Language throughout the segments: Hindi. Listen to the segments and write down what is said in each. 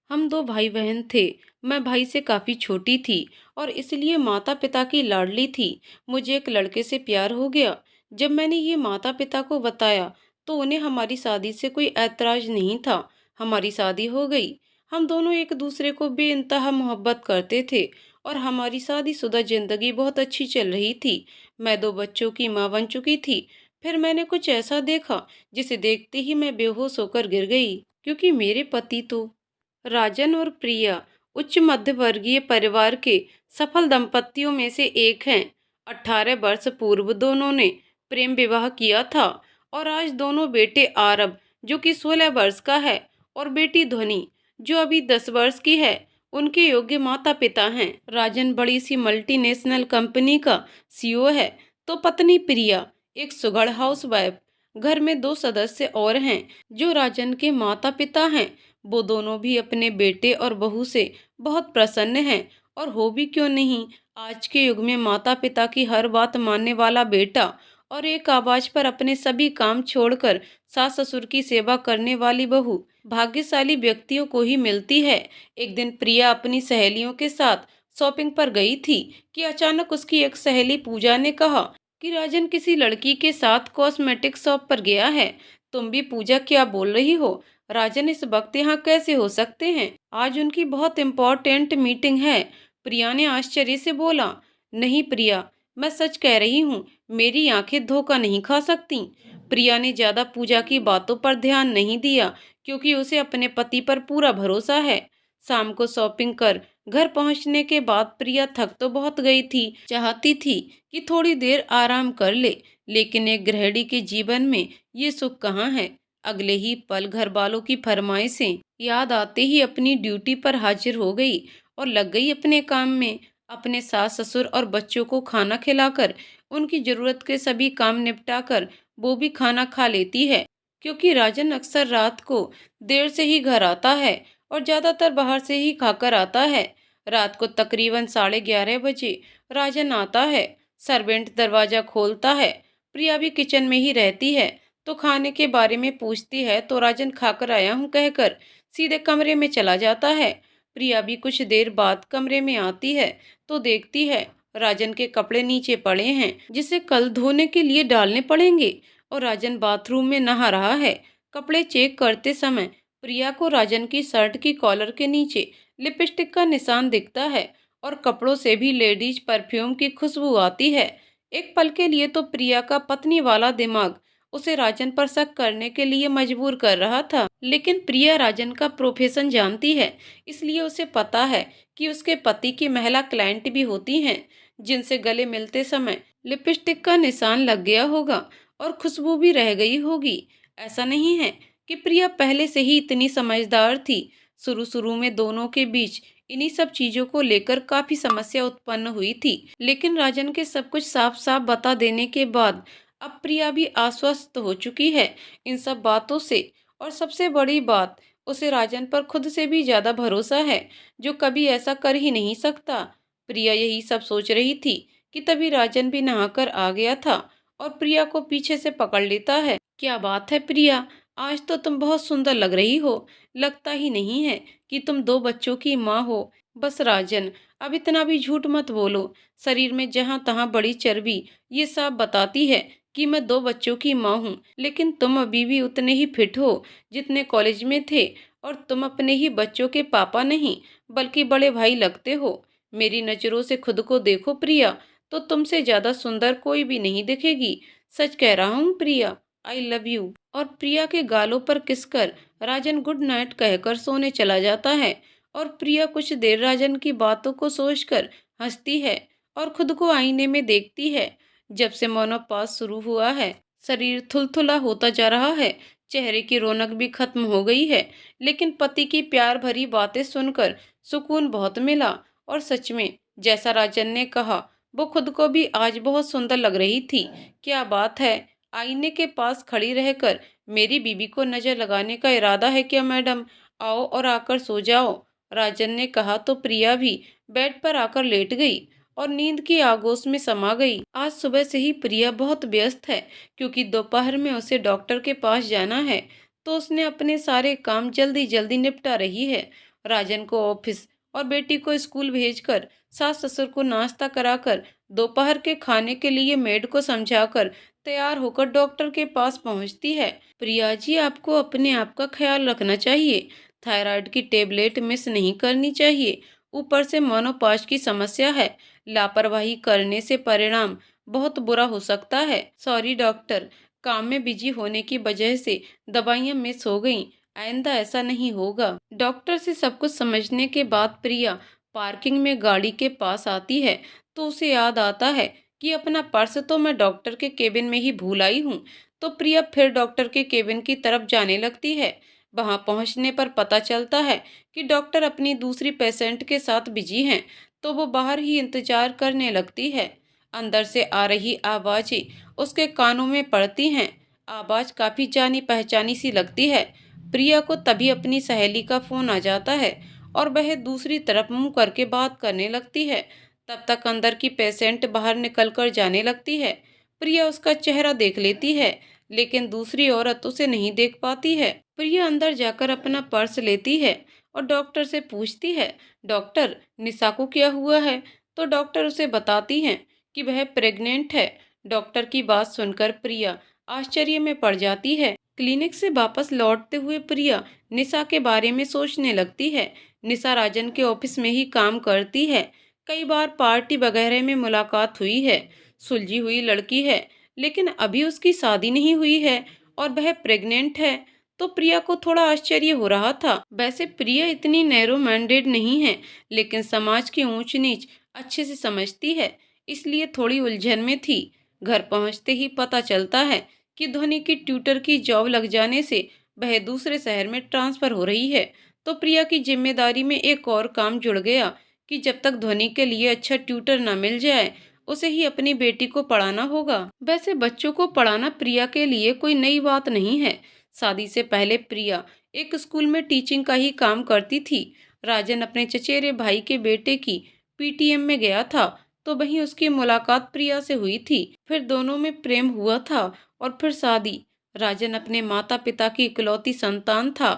हम दो भाई बहन थे। मैं भाई से काफ़ी छोटी थी और इसलिए माता पिता की लाडली थी। मुझे एक लड़के से प्यार हो गया। जब मैंने ये माता पिता को बताया तो उन्हें हमारी शादी से कोई ऐतराज़ नहीं था। हमारी शादी हो गई। हम दोनों एक दूसरे को बेइंतहा मोहब्बत करते थे और हमारी शादीशुदा ज़िंदगी बहुत अच्छी चल रही थी। मैं दो बच्चों की माँ बन चुकी थी। फिर मैंने कुछ ऐसा देखा जिसे देखते ही मैं बेहोश होकर गिर गई, क्योंकि मेरे पति तो राजन और प्रिया उच्च मध्य वर्गीय परिवार के सफल दंपतियों में से एक हैं। 18 वर्ष पूर्व दोनों ने प्रेम विवाह किया था और आज दोनों बेटे आरब, जो कि 16 वर्ष का है, और बेटी ध्वनि, जो अभी 10 वर्ष की है, उनके योग्य माता पिता हैं। राजन बड़ी सी मल्टीनेशनल कंपनी का सीईओ है, तो पत्नी प्रिया एक सुघड़ हाउसवाइफ। घर में दो सदस्य और हैं जो राजन के माता पिता हैं। वो दोनों भी अपने बेटे और बहू से बहुत प्रसन्न हैं। और हो भी क्यों नहीं, आज के युग में माता पिता की हर बात मानने वाला बेटा और एक आवाज पर अपने सभी काम छोड़कर सास ससुर की सेवा करने वाली बहू भाग्यशाली व्यक्तियों को ही मिलती है। एक दिन प्रिया अपनी सहेलियों के साथ शॉपिंग पर गई थी कि अचानक उसकी एक सहेली पूजा ने कहा कि राजन किसी लड़की के साथ कॉस्मेटिक शॉप पर गया है। तुम भी पूजा क्या बोल रही हो? राजन इस वक्त यहाँ कैसे हो सकते हैं? आज उनकी बहुत इम्पोर्टेंट मीटिंग है। प्रिया ने आश्चर्य से बोला। नहीं प्रिया, मैं सच कह रही हूँ, मेरी आंखें धोखा नहीं खा सकती। प्रिया ने ज्यादा पूजा की बातों पर ध्यान नहीं दिया, क्योंकि उसे अपने पति पर पूरा भरोसा है। शाम को शॉपिंग कर घर पहुंचने के बाद प्रिया थक तो बहुत गई थी, चाहती थी कि थोड़ी देर आराम कर ले, लेकिन एक गृहिणी के जीवन में ये सुख कहाँ है। अगले ही पल घर वालों की फरमाइशें याद आते ही अपनी ड्यूटी पर हाजिर हो गई और लग गई अपने काम में। अपने सास ससुर और बच्चों को खाना खिलाकर उनकी जरूरत के सभी काम निपटाकर वो भी खाना खा लेती है, क्योंकि राजन अक्सर रात को देर से ही घर आता है और ज्यादातर बाहर से ही खाकर आता है। रात को तकरीबन 11:30 बजे राजन आता है। सर्वेंट दरवाजा खोलता है। प्रिया भी किचन में ही रहती है, तो खाने के बारे में पूछती है तो राजन खाकर आया हूँ कहकर सीधे कमरे में चला जाता है। प्रिया भी कुछ देर बाद कमरे में आती है तो देखती है राजन के कपड़े नीचे पड़े हैं, जिसे कल धोने के लिए डालने पड़ेंगे, और राजन बाथरूम में नहा रहा है। कपड़े चेक करते समय प्रिया को राजन की शर्ट की कॉलर के नीचे लिपस्टिक का निशान दिखता है और कपड़ों से भी लेडीज परफ्यूम की खुशबू आती है। एक पल के लिए तो प्रिया का पत्नी वाला दिमाग उसे राजन पर शक करने के लिए मजबूर कर रहा था, लेकिन प्रिया राजन का प्रोफेशन जानती है, इसलिए उसे पता है कि उसके पति की महिला क्लाइंट भी होती हैं, जिनसे गले मिलते समय लिपस्टिक का निशान लग गया होगा और खुशबू भी रह गई होगी। ऐसा नहीं है कि प्रिया पहले से ही इतनी समझदार थी। शुरू शुरू में दोनों के बीच इन्हीं सब चीजों को लेकर काफी समस्या उत्पन्न हुई थी, लेकिन राजन के सब कुछ साफ साफ बता देने के बाद अब प्रिया भी आश्वस्त हो चुकी है इन सब बातों से। और सबसे बड़ी बात, उसे राजन पर खुद से भी ज्यादा भरोसा है, जो कभी ऐसा कर ही नहीं सकता। प्रिया यही सब सोच रही थी कि तभी राजन भी नहाकर आ गया था और प्रिया को पीछे से पकड़ लेता है। क्या बात है प्रिया, आज तो तुम बहुत सुंदर लग रही हो। लगता ही नहीं है कि तुम दो बच्चों की माँ हो। बस राजन, अब इतना भी झूठ मत बोलो। शरीर में जहाँ तहाँ बड़ी चर्बी ये साफ बताती है कि मैं दो बच्चों की माँ हूँ, लेकिन तुम अभी भी उतने ही फिट हो जितने कॉलेज में थे, और तुम अपने ही बच्चों के पापा नहीं बल्कि बड़े भाई लगते हो। मेरी नज़रों से खुद को देखो प्रिया, तो तुमसे ज्यादा सुंदर कोई भी नहीं दिखेगी। सच कह रहा हूँ प्रिया, आई लव यू। और प्रिया के गालों पर किसकर राजन गुड नाइट कहकर सोने चला जाता है। और प्रिया कुछ देर राजन की बातों को सोचकर हंसती है और खुद को आईने में देखती है। जब से मोनोपॉज शुरू हुआ है, शरीर थुलथुला होता जा रहा है, चेहरे की रौनक भी खत्म हो गई है, लेकिन पति की प्यार भरी बातें सुनकर सुकून बहुत मिला। और सच में जैसा राजन ने कहा, वो खुद को भी आज बहुत सुंदर लग रही थी। क्या बात है, आईने के पास खड़ी रहकर मेरी बीबी को नजर लगाने का इरादा है क्या मैडम? आओ और आकर सो जाओ। राजन ने कहा तो प्रिया भी बेड पर आकर लेट गई और नींद की आगोश में समा गई। आज सुबह से ही प्रिया बहुत व्यस्त है, क्योंकि दोपहर में उसे डॉक्टर के पास जाना है, तो उसने अपने सारे काम जल्दी जल्दी निपटा रही है। राजन को ऑफिस और बेटी को स्कूल भेजकर, सास ससुर को नाश्ता कराकर, दोपहर के खाने के लिए मेड को समझाकर तैयार होकर डॉक्टर के पास पहुंचती है। प्रिया जी, आपको अपने आप का ख्याल रखना चाहिए। थायराइड की टेबलेट मिस नहीं करनी चाहिए। ऊपर से मोनोपाज की समस्या है। लापरवाही करने से परिणाम बहुत बुरा हो सकता है। सॉरी डॉक्टर, काम में बिजी होने की वजह से दवाइयाँ मिस हो गईं। आइंदा ऐसा नहीं होगा। डॉक्टर से सब कुछ समझने के बाद प्रिया पार्किंग में गाड़ी के पास आती है तो उसे याद आता है कि अपना पर्स तो मैं डॉक्टर के केबिन में ही भूल आई हूँ। तो प्रिया फिर डॉक्टर के केबिन की तरफ जाने लगती है। वहां पहुंचने पर पता चलता है कि डॉक्टर अपनी दूसरी पेशेंट के साथ बिजी हैं, तो वो बाहर ही इंतजार करने लगती है। अंदर से आ रही आवाजें उसके कानों में पड़ती हैं। आवाज काफी जानी पहचानी सी लगती है। प्रिया को तभी अपनी सहेली का फोन आ जाता है और वह दूसरी तरफ मुंह करके बात करने लगती है। तब तक अंदर की पेशेंट बाहर निकलकर जाने लगती है। प्रिया उसका चेहरा देख लेती है, लेकिन दूसरी औरत उसे नहीं देख पाती है। प्रिया अंदर जाकर अपना पर्स लेती है और डॉक्टर से पूछती है, डॉक्टर, निशा को क्या हुआ है? तो डॉक्टर उसे बताती हैं कि वह प्रेग्नेंट है। डॉक्टर की बात सुनकर प्रिया आश्चर्य में पड़ जाती है। क्लिनिक से वापस लौटते हुए प्रिया निशा के बारे में सोचने लगती है। निशा राजन के ऑफिस में ही काम करती है। कई बार पार्टी वगैरह में मुलाकात हुई है। सुलझी हुई लड़की है, लेकिन अभी उसकी शादी नहीं हुई है और वह प्रेग्नेंट है। तो प्रिया को थोड़ा आश्चर्य हो रहा था। वैसे प्रिया इतनी नैरो माइंडेड नहीं है, लेकिन समाज की ऊंच नीच अच्छे से समझती है, इसलिए थोड़ी उलझन में थी। घर पहुंचते ही पता चलता है कि ध्वनि की ट्यूटर की जॉब लग जाने से वह दूसरे शहर में ट्रांसफर हो रही है। तो प्रिया की जिम्मेदारी में एक और काम जुड़ गया कि जब तक ध्वनि के लिए अच्छा ट्यूटर न मिल जाए, उसे ही अपनी बेटी को पढ़ाना होगा। वैसे बच्चों को पढ़ाना प्रिया के लिए कोई नई बात नहीं है। शादी से पहले प्रिया एक स्कूल में टीचिंग का ही काम करती थी। राजन अपने चचेरे भाई के बेटे की पीटीएम में गया था, तो वहीं उसकी मुलाकात प्रिया से हुई थी। फिर दोनों में प्रेम हुआ था और फिर शादी। राजन अपने माता पिता की इकलौती संतान था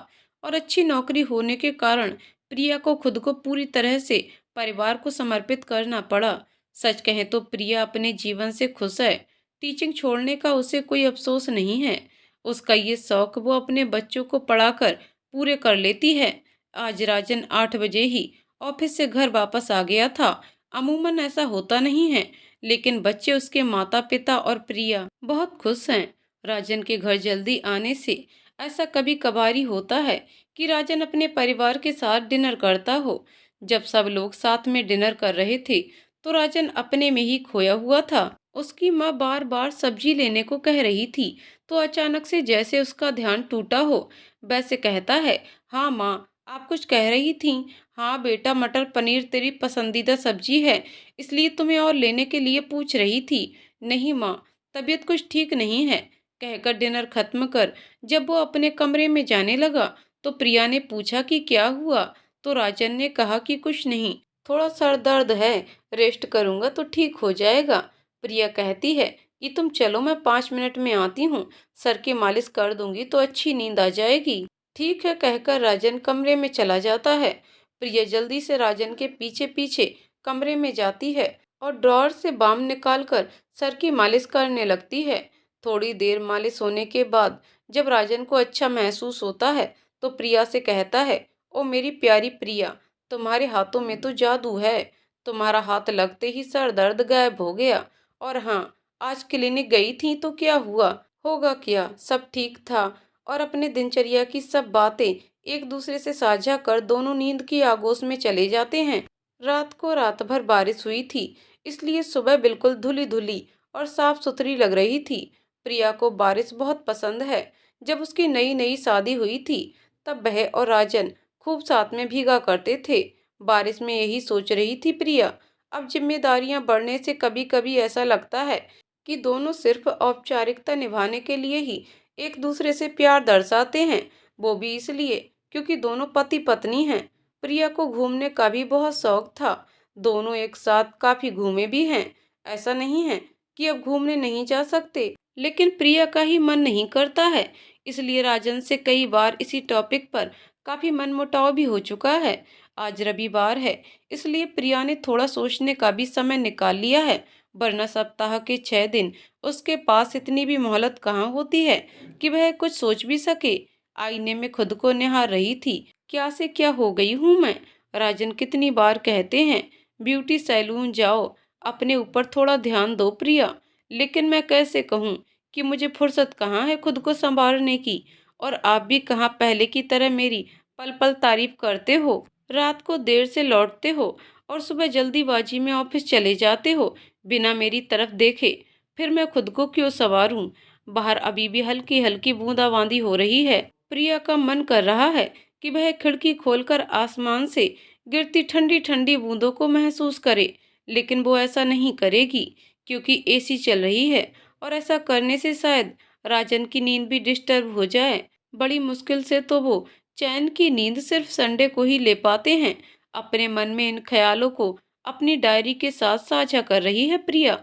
और अच्छी नौकरी होने के कारण प्रिया को खुद को पूरी तरह से परिवार को समर्पित करना पड़ा। सच कहें तो प्रिया अपने जीवन से खुश है। टीचिंग छोड़ने का उसे कोई अफसोस नहीं है। उसका ये शौक वो अपने बच्चों को पढ़ाकर पूरे कर लेती है। आज राजन 8 बजे ही ऑफिस से घर वापस आ गया था। अमूमन ऐसा होता नहीं है, लेकिन बच्चे, उसके माता पिता और प्रिया बहुत खुश हैं। राजन के घर जल्दी आने से ऐसा कभी कभार होता है कि राजन अपने परिवार के साथ डिनर करता हो। जब सब लोग साथ में डिनर कर रहे थे तो राजन अपने में ही खोया हुआ था। उसकी माँ बार बार सब्जी लेने को कह रही थी, तो अचानक से जैसे उसका ध्यान टूटा हो, वैसे कहता है, हाँ माँ, आप कुछ कह रही थी। हाँ बेटा, मटर पनीर तेरी पसंदीदा सब्जी है, इसलिए तुम्हें और लेने के लिए पूछ रही थी। नहीं माँ, तबीयत कुछ ठीक नहीं है, कहकर डिनर खत्म कर जब वो अपने कमरे में जाने लगा तो प्रिया ने पूछा कि क्या हुआ। तो राजन ने कहा कि कुछ नहीं, थोड़ा सर दर्द है, रेस्ट करूंगा तो ठीक हो जाएगा। प्रिया कहती है कि तुम चलो, मैं 5 मिनट में आती हूँ, सर की मालिश कर दूंगी तो अच्छी नींद आ जाएगी। ठीक है, कहकर राजन कमरे में चला जाता है। प्रिया जल्दी से राजन के पीछे पीछे कमरे में जाती है और ड्रॉअर से बाम निकालकर सर की मालिश करने लगती है। थोड़ी देर मालिश होने के बाद जब राजन को अच्छा महसूस होता है तो प्रिया से कहता है, ओ मेरी प्यारी प्रिया, तुम्हारे हाथों में तो जादू है। तुम्हारा हाथ लगते ही सर दर्द गायब हो गया। और हाँ, आज क्लिनिक गई थी तो क्या हुआ? होगा क्या, सब ठीक था। और अपने दिनचर्या की सब बातें एक दूसरे से साझा कर दोनों नींद की आगोश में चले जाते हैं। रात को रात भर बारिश हुई थी, इसलिए सुबह बिल्कुल धुली धुली और साफ सुथरी लग रही थी। प्रिया को बारिश बहुत पसंद है। जब उसकी नई नई शादी हुई थी तब वह और राजन खूब साथ में भीगा करते थे। बारिश में यही सोच रही थी प्रिया। अब जिम्मेदारियां बढ़ने से कभी कभी ऐसा लगता है कि दोनों सिर्फ औपचारिकता निभाने के लिए ही एक दूसरे से प्यार दर्शाते हैं, वो भी इसलिए क्योंकि दोनों पति पत्नी हैं। प्रिया को घूमने का भी बहुत शौक था। दोनों एक साथ काफी घूमे भी हैं। ऐसा नहीं है कि अब घूमने नहीं जा सकते, लेकिन प्रिया का ही मन नहीं करता है। इसलिए राजन से कई बार इसी टॉपिक पर काफी मनमुटाव भी हो चुका है। आज रविवार है, इसलिए प्रिया ने थोड़ा सोचने का भी समय निकाल लिया है, वरना सप्ताह के 6 दिन उसके पास इतनी भी मोहलत कहाँ होती है कि वह कुछ सोच भी सके। आईने में खुद को निहार रही थी। क्या से क्या हो गई हूँ मैं। राजन कितनी बार कहते हैं ब्यूटी सैलून जाओ, अपने ऊपर थोड़ा ध्यान दो प्रिया, लेकिन मैं कैसे कहूँ कि मुझे फुर्सत कहाँ है खुद को संभालने की। और आप भी कहाँ पहले की तरह मेरी पल पल तारीफ करते हो, रात को देर से लौटते हो और सुबह जल्दीबाजी में ऑफिस चले जाते हो बिना मेरी तरफ देखे। फिर मैं खुद को क्यों संवारूं। बाहर अभी भी हल्की हल्की बूंदाबांदी हो रही है। प्रिया का मन कर रहा है कि वह खिड़की खोलकर आसमान से गिरती ठंडी ठंडी बूंदों को महसूस करे, लेकिन वो ऐसा नहीं करेगी क्योंकि एसी चल रही है और ऐसा करने से शायद राजन की नींद भी डिस्टर्ब हो जाए। बड़ी मुश्किल से तो वो चैन की नींद सिर्फ संडे को ही ले पाते हैं। अपने मन में इन ख्यालों को अपनी डायरी के साथ साझा कर रही है प्रिया।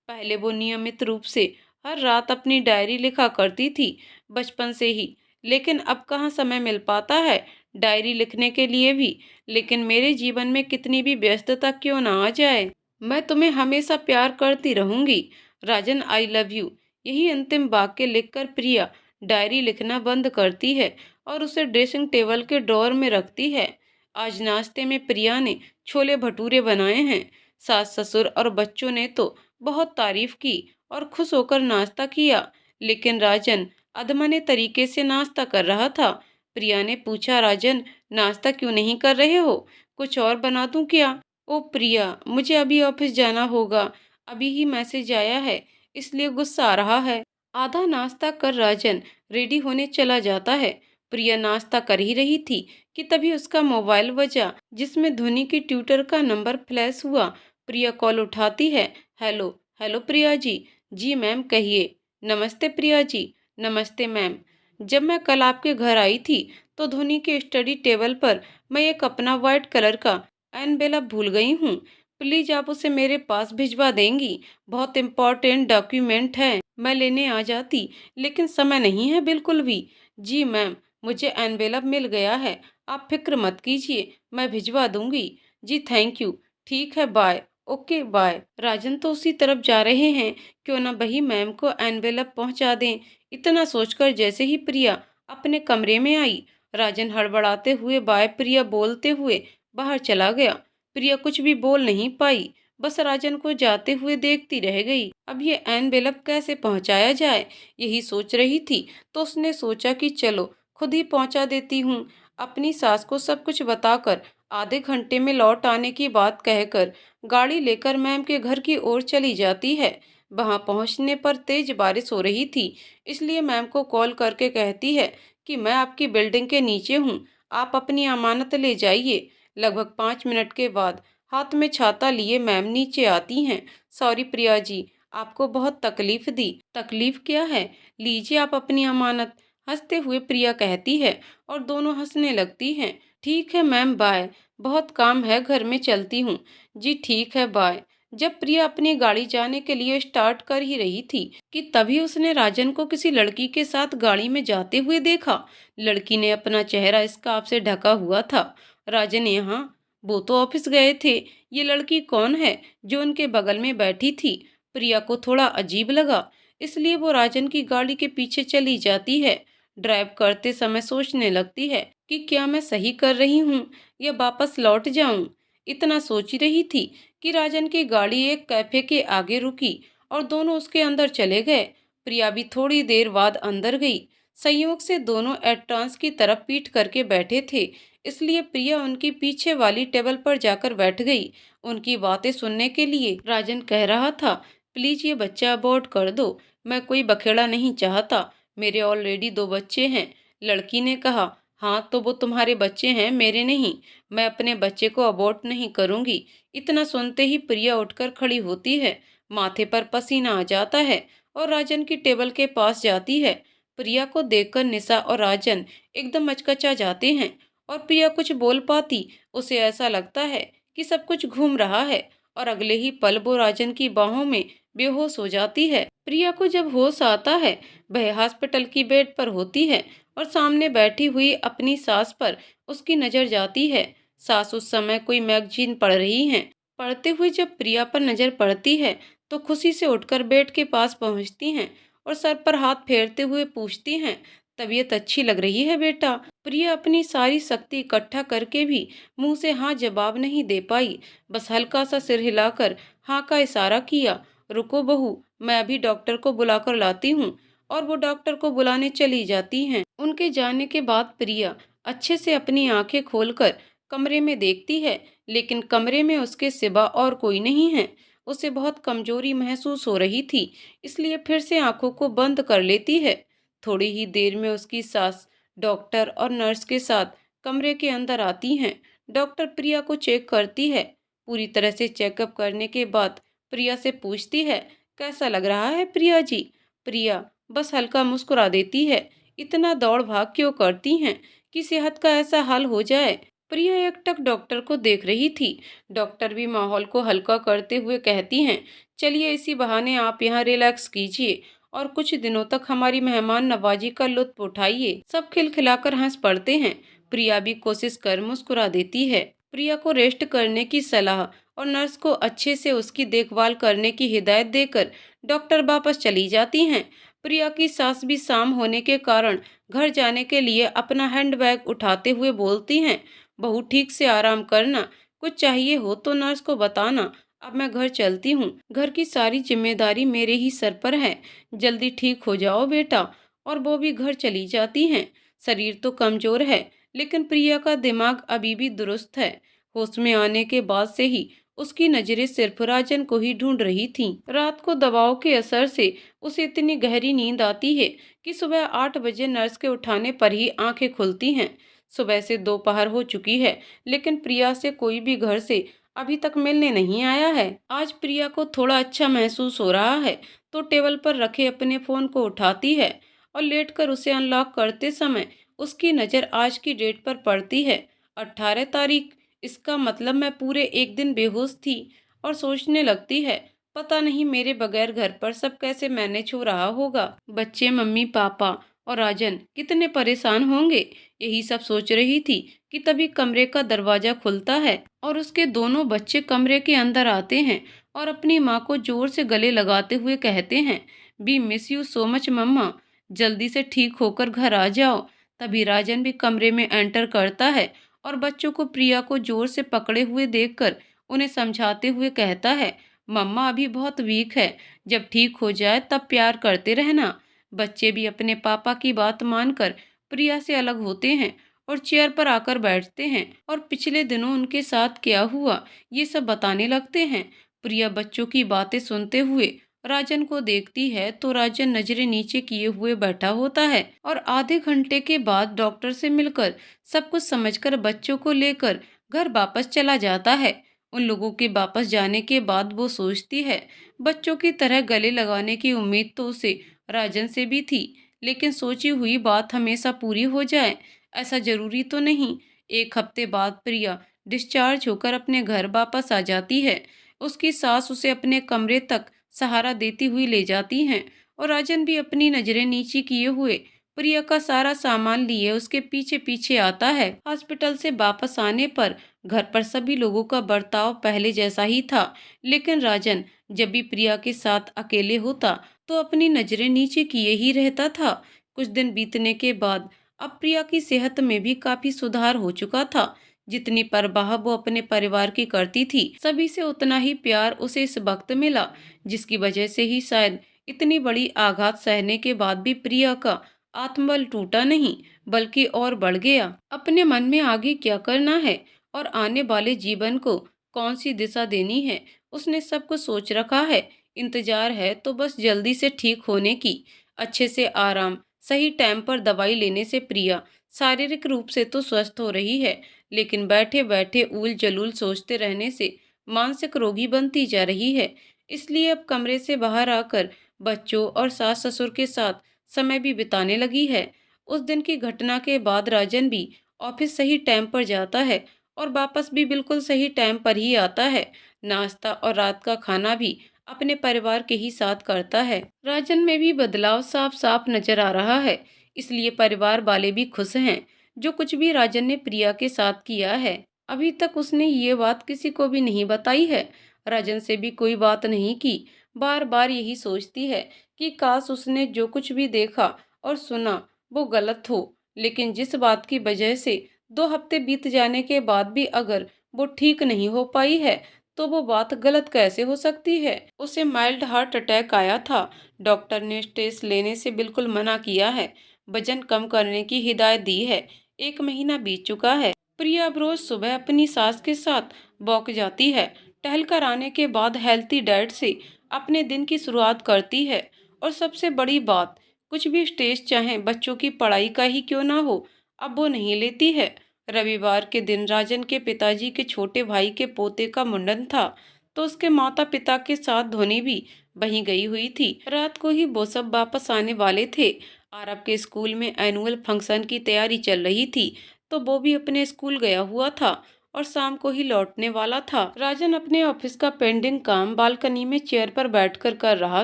पहले वो नियमित रूप से हर रात अपनी डायरी लिखा करती थी, बचपन से ही, लेकिन अब कहाँ समय मिल पाता है डायरी लिखने के लिए भी। लेकिन मेरे जीवन में कितनी भी व्यस्तता क्यों ना आ जाए, मैं तुम्हें हमेशा प्यार करती रहूंगी। राजन आई लव यू, यही अंतिम वाक्य लिखकर प्रिया डायरी लिखना बंद करती है और उसे ड्रेसिंग टेबल के ड्रॉअर में रखती है। आज नाश्ते में प्रिया ने छोले भटूरे बनाए हैं। सास ससुर और बच्चों ने तो बहुत तारीफ की और खुश होकर नाश्ता किया, लेकिन राजन अधमने तरीके से नाश्ता कर रहा था। प्रिया ने पूछा, राजन नाश्ता क्यों नहीं कर रहे हो, कुछ और बना दूं क्या। ओ प्रिया, मुझे अभी ऑफिस जाना होगा, अभी ही मैसेज आया है, इसलिए गुस्सा आ रहा है। आधा नाश्ता कर राजन रेडी होने चला जाता है। प्रिया नाश्ता कर ही रही थी कि तभी उसका मोबाइल बजा, जिसमें ध्वनि की ट्यूटर का नंबर फ्लैश हुआ। प्रिया कॉल उठाती है। Hello, hello Priya ji. जी मैम कहिए। नमस्ते प्रिया जी। नमस्ते मैम। जब मैं कल आपके घर आई थी तो ध्वनि के स्टडी टेबल पर मैं एक अपना व्हाइट कलर का एनवेलप भूल गई हूँ। प्लीज आप उसे मेरे पास भिजवा देंगी, बहुत इम्पोर्टेंट डॉक्यूमेंट है। मैं लेने आ जाती, लेकिन समय नहीं है बिल्कुल भी। जी मैम, मुझे एनवेलप मिल गया है, आप फिक्र मत कीजिए, मैं भिजवा दूंगी। जी थैंक यू। ठीक है, बाय। Okay bye. राजन तो उसी तरफ जा रहे हैं, क्यों ना वही मैम को एनवेलप पहुंचा दें। इतना सोचकर जैसे ही प्रिया अपने कमरे में आई, राजन हड़बड़ाते हुए बाय प्रिया बोलते हुए बाहर चला गया। प्रिया कुछ भी बोल नहीं पाई, बस राजन को जाते हुए देखती रह गई। अब ये एनवेलप कैसे पहुंचाया जाए, यही सोच रही थी तो उसने सोचा कि चलो खुद ही पहुंचा देती हूँ। अपनी सास को सब कुछ बताकर आधे घंटे में लौट आने की बात कहकर गाड़ी लेकर मैम के घर की ओर चली जाती है। वहां पहुंचने पर तेज बारिश हो रही थी, इसलिए मैम को कॉल करके कहती है कि मैं आपकी बिल्डिंग के नीचे हूँ, आप अपनी अमानत ले जाइए। लगभग 5 मिनट के बाद हाथ में छाता लिए मैम नीचे आती हैं। सॉरी प्रिया जी, आपको बहुत तकलीफ दी। तकलीफ क्या है, लीजिए आप अपनी अमानत, हंसते हुए प्रिया कहती है और दोनों हंसने लगती हैं। ठीक है मैम, बाय, बहुत काम है घर में, चलती हूँ। जी ठीक है, बाय। जब प्रिया अपनी गाड़ी जाने के लिए स्टार्ट कर ही रही थी कि तभी उसने राजन को किसी लड़की के साथ गाड़ी में जाते हुए देखा। लड़की ने अपना चेहरा स्कार्फ से ढका हुआ था। राजन यहाँ, वो तो ऑफिस गए थे, ये लड़की कौन है जो उनके बगल में बैठी थी। प्रिया को थोड़ा अजीब लगा, इसलिए वो राजन की गाड़ी के पीछे चली जाती है। ड्राइव करते समय सोचने लगती है कि क्या मैं सही कर रही हूँ या वापस लौट जाऊं। इतना सोच रही थी कि राजन की गाड़ी एक कैफे के आगे रुकी और दोनों उसके अंदर चले गए। प्रिया भी थोड़ी देर बाद अंदर गई। संयोग से दोनों एंट्रांस की तरफ पीठ करके बैठे थे, इसलिए प्रिया उनकी पीछे वाली टेबल पर जाकर बैठ गई उनकी बातें सुनने के लिए। राजन कह रहा था, प्लीज ये बच्चा अबॉर्ट कर दो, मैं कोई बखेड़ा नहीं चाहता, मेरे ऑलरेडी 2 बच्चे हैं। लड़की ने कहा, हाँ तो वो तुम्हारे बच्चे हैं, मेरे नहीं, मैं अपने बच्चे को अबॉर्ट नहीं करूंगी। इतना सुनते ही प्रिया उठकर खड़ी होती है, माथे पर पसीना आ जाता है और राजन की टेबल के पास जाती है। प्रिया को देखकर निशा और राजन एकदम अचकचा जाते हैं और प्रिया कुछ बोल पाती, उसे ऐसा लगता है कि सब कुछ घूम रहा है और अगले ही पल वो राजन की बाहों में बेहोश हो जाती है। प्रिया को जब होश आता है, वह हॉस्पिटल की बेड पर होती है और सामने बैठी हुई अपनी सास पर उसकी नज़र जाती है। सास उस समय कोई मैगजीन पढ़ रही हैं। पढ़ते हुए जब प्रिया पर नज़र पड़ती है तो खुशी से उठकर बेड के पास पहुंचती हैं और सर पर हाथ फेरते हुए पूछती हैं, तबीयत अच्छी लग रही है बेटा। प्रिया अपनी सारी शक्ति इकट्ठा करके भी मुंह से हाँ जवाब नहीं दे पाई। बस हल्का सा सिर हिलाकर हाँ का इशारा किया। रुको बहू, मैं अभी डॉक्टर को बुलाकर लाती हूँ। और वो डॉक्टर को बुलाने चली जाती हैं। उनके जाने के बाद प्रिया अच्छे से अपनी आंखें खोलकर कमरे में देखती है, लेकिन कमरे में उसके सिवा और कोई नहीं है। उसे बहुत कमजोरी महसूस हो रही थी, इसलिए फिर से आंखों को बंद कर लेती है। थोड़ी ही देर में उसकी सास डॉक्टर और नर्स के साथ कमरे के अंदर आती हैं। डॉक्टर प्रिया को चेक करती है। पूरी तरह से चेकअप करने के बाद प्रिया से पूछती है, कैसा लग रहा है प्रिया जी? प्रिया बस हल्का मुस्कुरा देती है। इतना दौड़ भाग क्यों करती हैं कि सेहत का ऐसा हाल हो जाए? प्रिया एकटक डॉक्टर को देख रही थी। डॉक्टर भी माहौल को हल्का करते हुए कहती हैं, चलिए इसी बहाने आप यहाँ रिलैक्स कीजिए और कुछ दिनों तक हमारी मेहमान नवाजी का लुत्फ उठाइए। सब खिलखिलाकर हंस पड़ते हैं। प्रिया भी कोशिश कर मुस्कुरा देती है। प्रिया को रेस्ट करने की सलाह और नर्स को अच्छे से उसकी देखभाल करने की हिदायत देकर डॉक्टर वापस चली जाती हैं। प्रिया की सास भी शाम होने के कारण घर जाने के लिए अपना हैंडबैग उठाते हुए बोलती हैं, बहू ठीक से आराम करना, कुछ चाहिए हो तो नर्स को बताना, अब मैं घर चलती हूँ। घर की सारी जिम्मेदारी मेरे ही सर पर है। जल्दी ठीक हो जाओ बेटा। और वो भी घर चली जाती हैं। शरीर तो कमजोर है, लेकिन प्रिया का दिमाग अभी भी दुरुस्त है। होश में आने के बाद से ही उसकी नजरें सिर्फ राजन को ही ढूंढ रही थीं। रात को दवाओं के असर से उसे इतनी गहरी नींद आती है कि सुबह 8 बजे नर्स के उठाने पर ही आंखें खुलती हैं। सुबह से दोपहर हो चुकी है, लेकिन प्रिया से कोई भी घर से अभी तक मिलने नहीं आया है। आज प्रिया को थोड़ा अच्छा महसूस हो रहा है, तो टेबल पर रखे अपने फोन को उठाती है और लेटकर उसे अनलॉक करते समय उसकी नज़र आज की डेट पर पड़ती है, 18 तारीख। इसका मतलब मैं पूरे एक दिन बेहोश थी। और सोचने लगती है, पता नहीं मेरे बगैर घर पर सब कैसे मैनेज हो रहा होगा। बच्चे, मम्मी पापा और राजन कितने परेशान होंगे। यही सब सोच रही थी कि तभी कमरे का दरवाजा खुलता है और उसके दोनों बच्चे कमरे के अंदर आते हैं और अपनी माँ को जोर से गले लगाते हुए कहते हैं, we miss you so much mama, जल्दी से ठीक होकर घर आ जाओ। तभी राजन भी कमरे में एंटर करता है और बच्चों को प्रिया को जोर से पकड़े हुए देखकर उन्हें समझाते हुए कहता है, मम्मा अभी बहुत वीक है, जब ठीक हो जाए तब प्यार करते रहना। बच्चे भी अपने पापा की बात मानकर प्रिया से अलग होते हैं और चेयर पर आकर बैठते हैं और पिछले दिनों उनके साथ क्या हुआ ये सब बताने लगते हैं। प्रिया बच्चों की बातें सुनते हुए राजन को देखती है तो राजन नजरें नीचे किए हुए बैठा होता है और आधे घंटे के बाद डॉक्टर से मिलकर सब कुछ समझकर बच्चों को लेकर घर वापस चला जाता है। उन लोगों के वापस जाने के बाद वो सोचती है, बच्चों की तरह गले लगाने की उम्मीद तो उसे राजन से भी थी, लेकिन सोची हुई बात हमेशा पूरी हो जाए ऐसा जरूरी तो नहीं। एक हफ्ते बाद प्रिया डिस्चार्ज होकर अपने घर वापस आ जाती है। उसकी सास उसे अपने कमरे तक सहारा देती हुई ले जाती हैं और राजन भी अपनी नजरें नीची किए हुए प्रिया का सारा सामान लिए उसके पीछे पीछे आता है। हॉस्पिटल से वापस आने पर घर पर सभी लोगों का बर्ताव पहले जैसा ही था, लेकिन राजन जब भी प्रिया के साथ अकेले होता तो अपनी नजरें नीचे किए ही रहता था। कुछ दिन बीतने के बाद अब प्रिया की सेहत में भी काफी सुधार हो चुका था। जितनी परवाह वो अपने परिवार की करती थी, सभी से उतना ही प्यार उसे इस वक्त मिला, जिसकी वजह से ही शायद इतनी बड़ी आघात सहने के बाद भी प्रिया का आत्मबल टूटा नहीं, बल्कि और बढ़ गया। अपने मन में आगे क्या करना है और आने वाले जीवन को कौन सी दिशा देनी है, उसने सब कुछ सोच रखा है। इंतजार है तो बस जल्दी से ठीक होने की। अच्छे से आराम, सही टाइम पर दवाई लेने से प्रिया शारीरिक रूप से तो स्वस्थ हो रही है, लेकिन बैठे बैठे ऊल जलूल सोचते रहने से मानसिक रोगी बनती जा रही है। इसलिए अब कमरे से बाहर आकर बच्चों और सास ससुर के साथ समय भी बिताने लगी है। उस दिन की घटना के बाद राजन भी ऑफिस सही टाइम पर जाता है और वापस भी बिल्कुल सही टाइम पर ही आता है। नाश्ता और रात का खाना भी अपने परिवार के ही साथ करता है। राजन में भी बदलाव साफ साफ नजर आ रहा है, इसलिए परिवार वाले भी खुश हैं। जो कुछ भी राजन ने प्रिया के साथ किया है। अभी तक उसने ये बात किसी को भी नहीं बताई है, राजन से भी कोई बात नहीं की। बार बार यही सोचती है कि काश उसने जो कुछ भी देखा और सुना वो गलत हो, लेकिन जिस बात की वजह से 2 हफ्ते बीत जाने के बाद भी अगर वो ठीक नहीं हो पाई है, तो वो बात गलत कैसे हो सकती है। उसे माइल्ड हार्ट अटैक आया था। डॉक्टर ने टेस्ट लेने से बिल्कुल मना किया है, वजन कम करने की हिदायत दी है। 1 महीना बीत चुका है। प्रिया अब रोज सुबह अपनी सास के साथ वॉक जाती है। टहल कर आने के बाद हेल्थी डाइट से अपने दिन की शुरुआत करती है। और सबसे बड़ी बात, कुछ भी स्टेज चाहे बच्चों की पढ़ाई का ही क्यों ना हो, अब वो नहीं लेती है। रविवार के दिन राजन के पिताजी के छोटे भाई के पोते का मुंडन था, तो उसके माता पिता के साथ धोनी भी वहीं गई हुई थी। रात को ही वो सब वापस आने वाले थे। आरब के स्कूल में एनुअल फंक्शन की तैयारी चल रही थी, तो वो भी अपने स्कूल गया हुआ था और शाम को ही लौटने वाला था। राजन अपने ऑफिस का पेंडिंग काम बालकनी में चेयर पर बैठकर कर रहा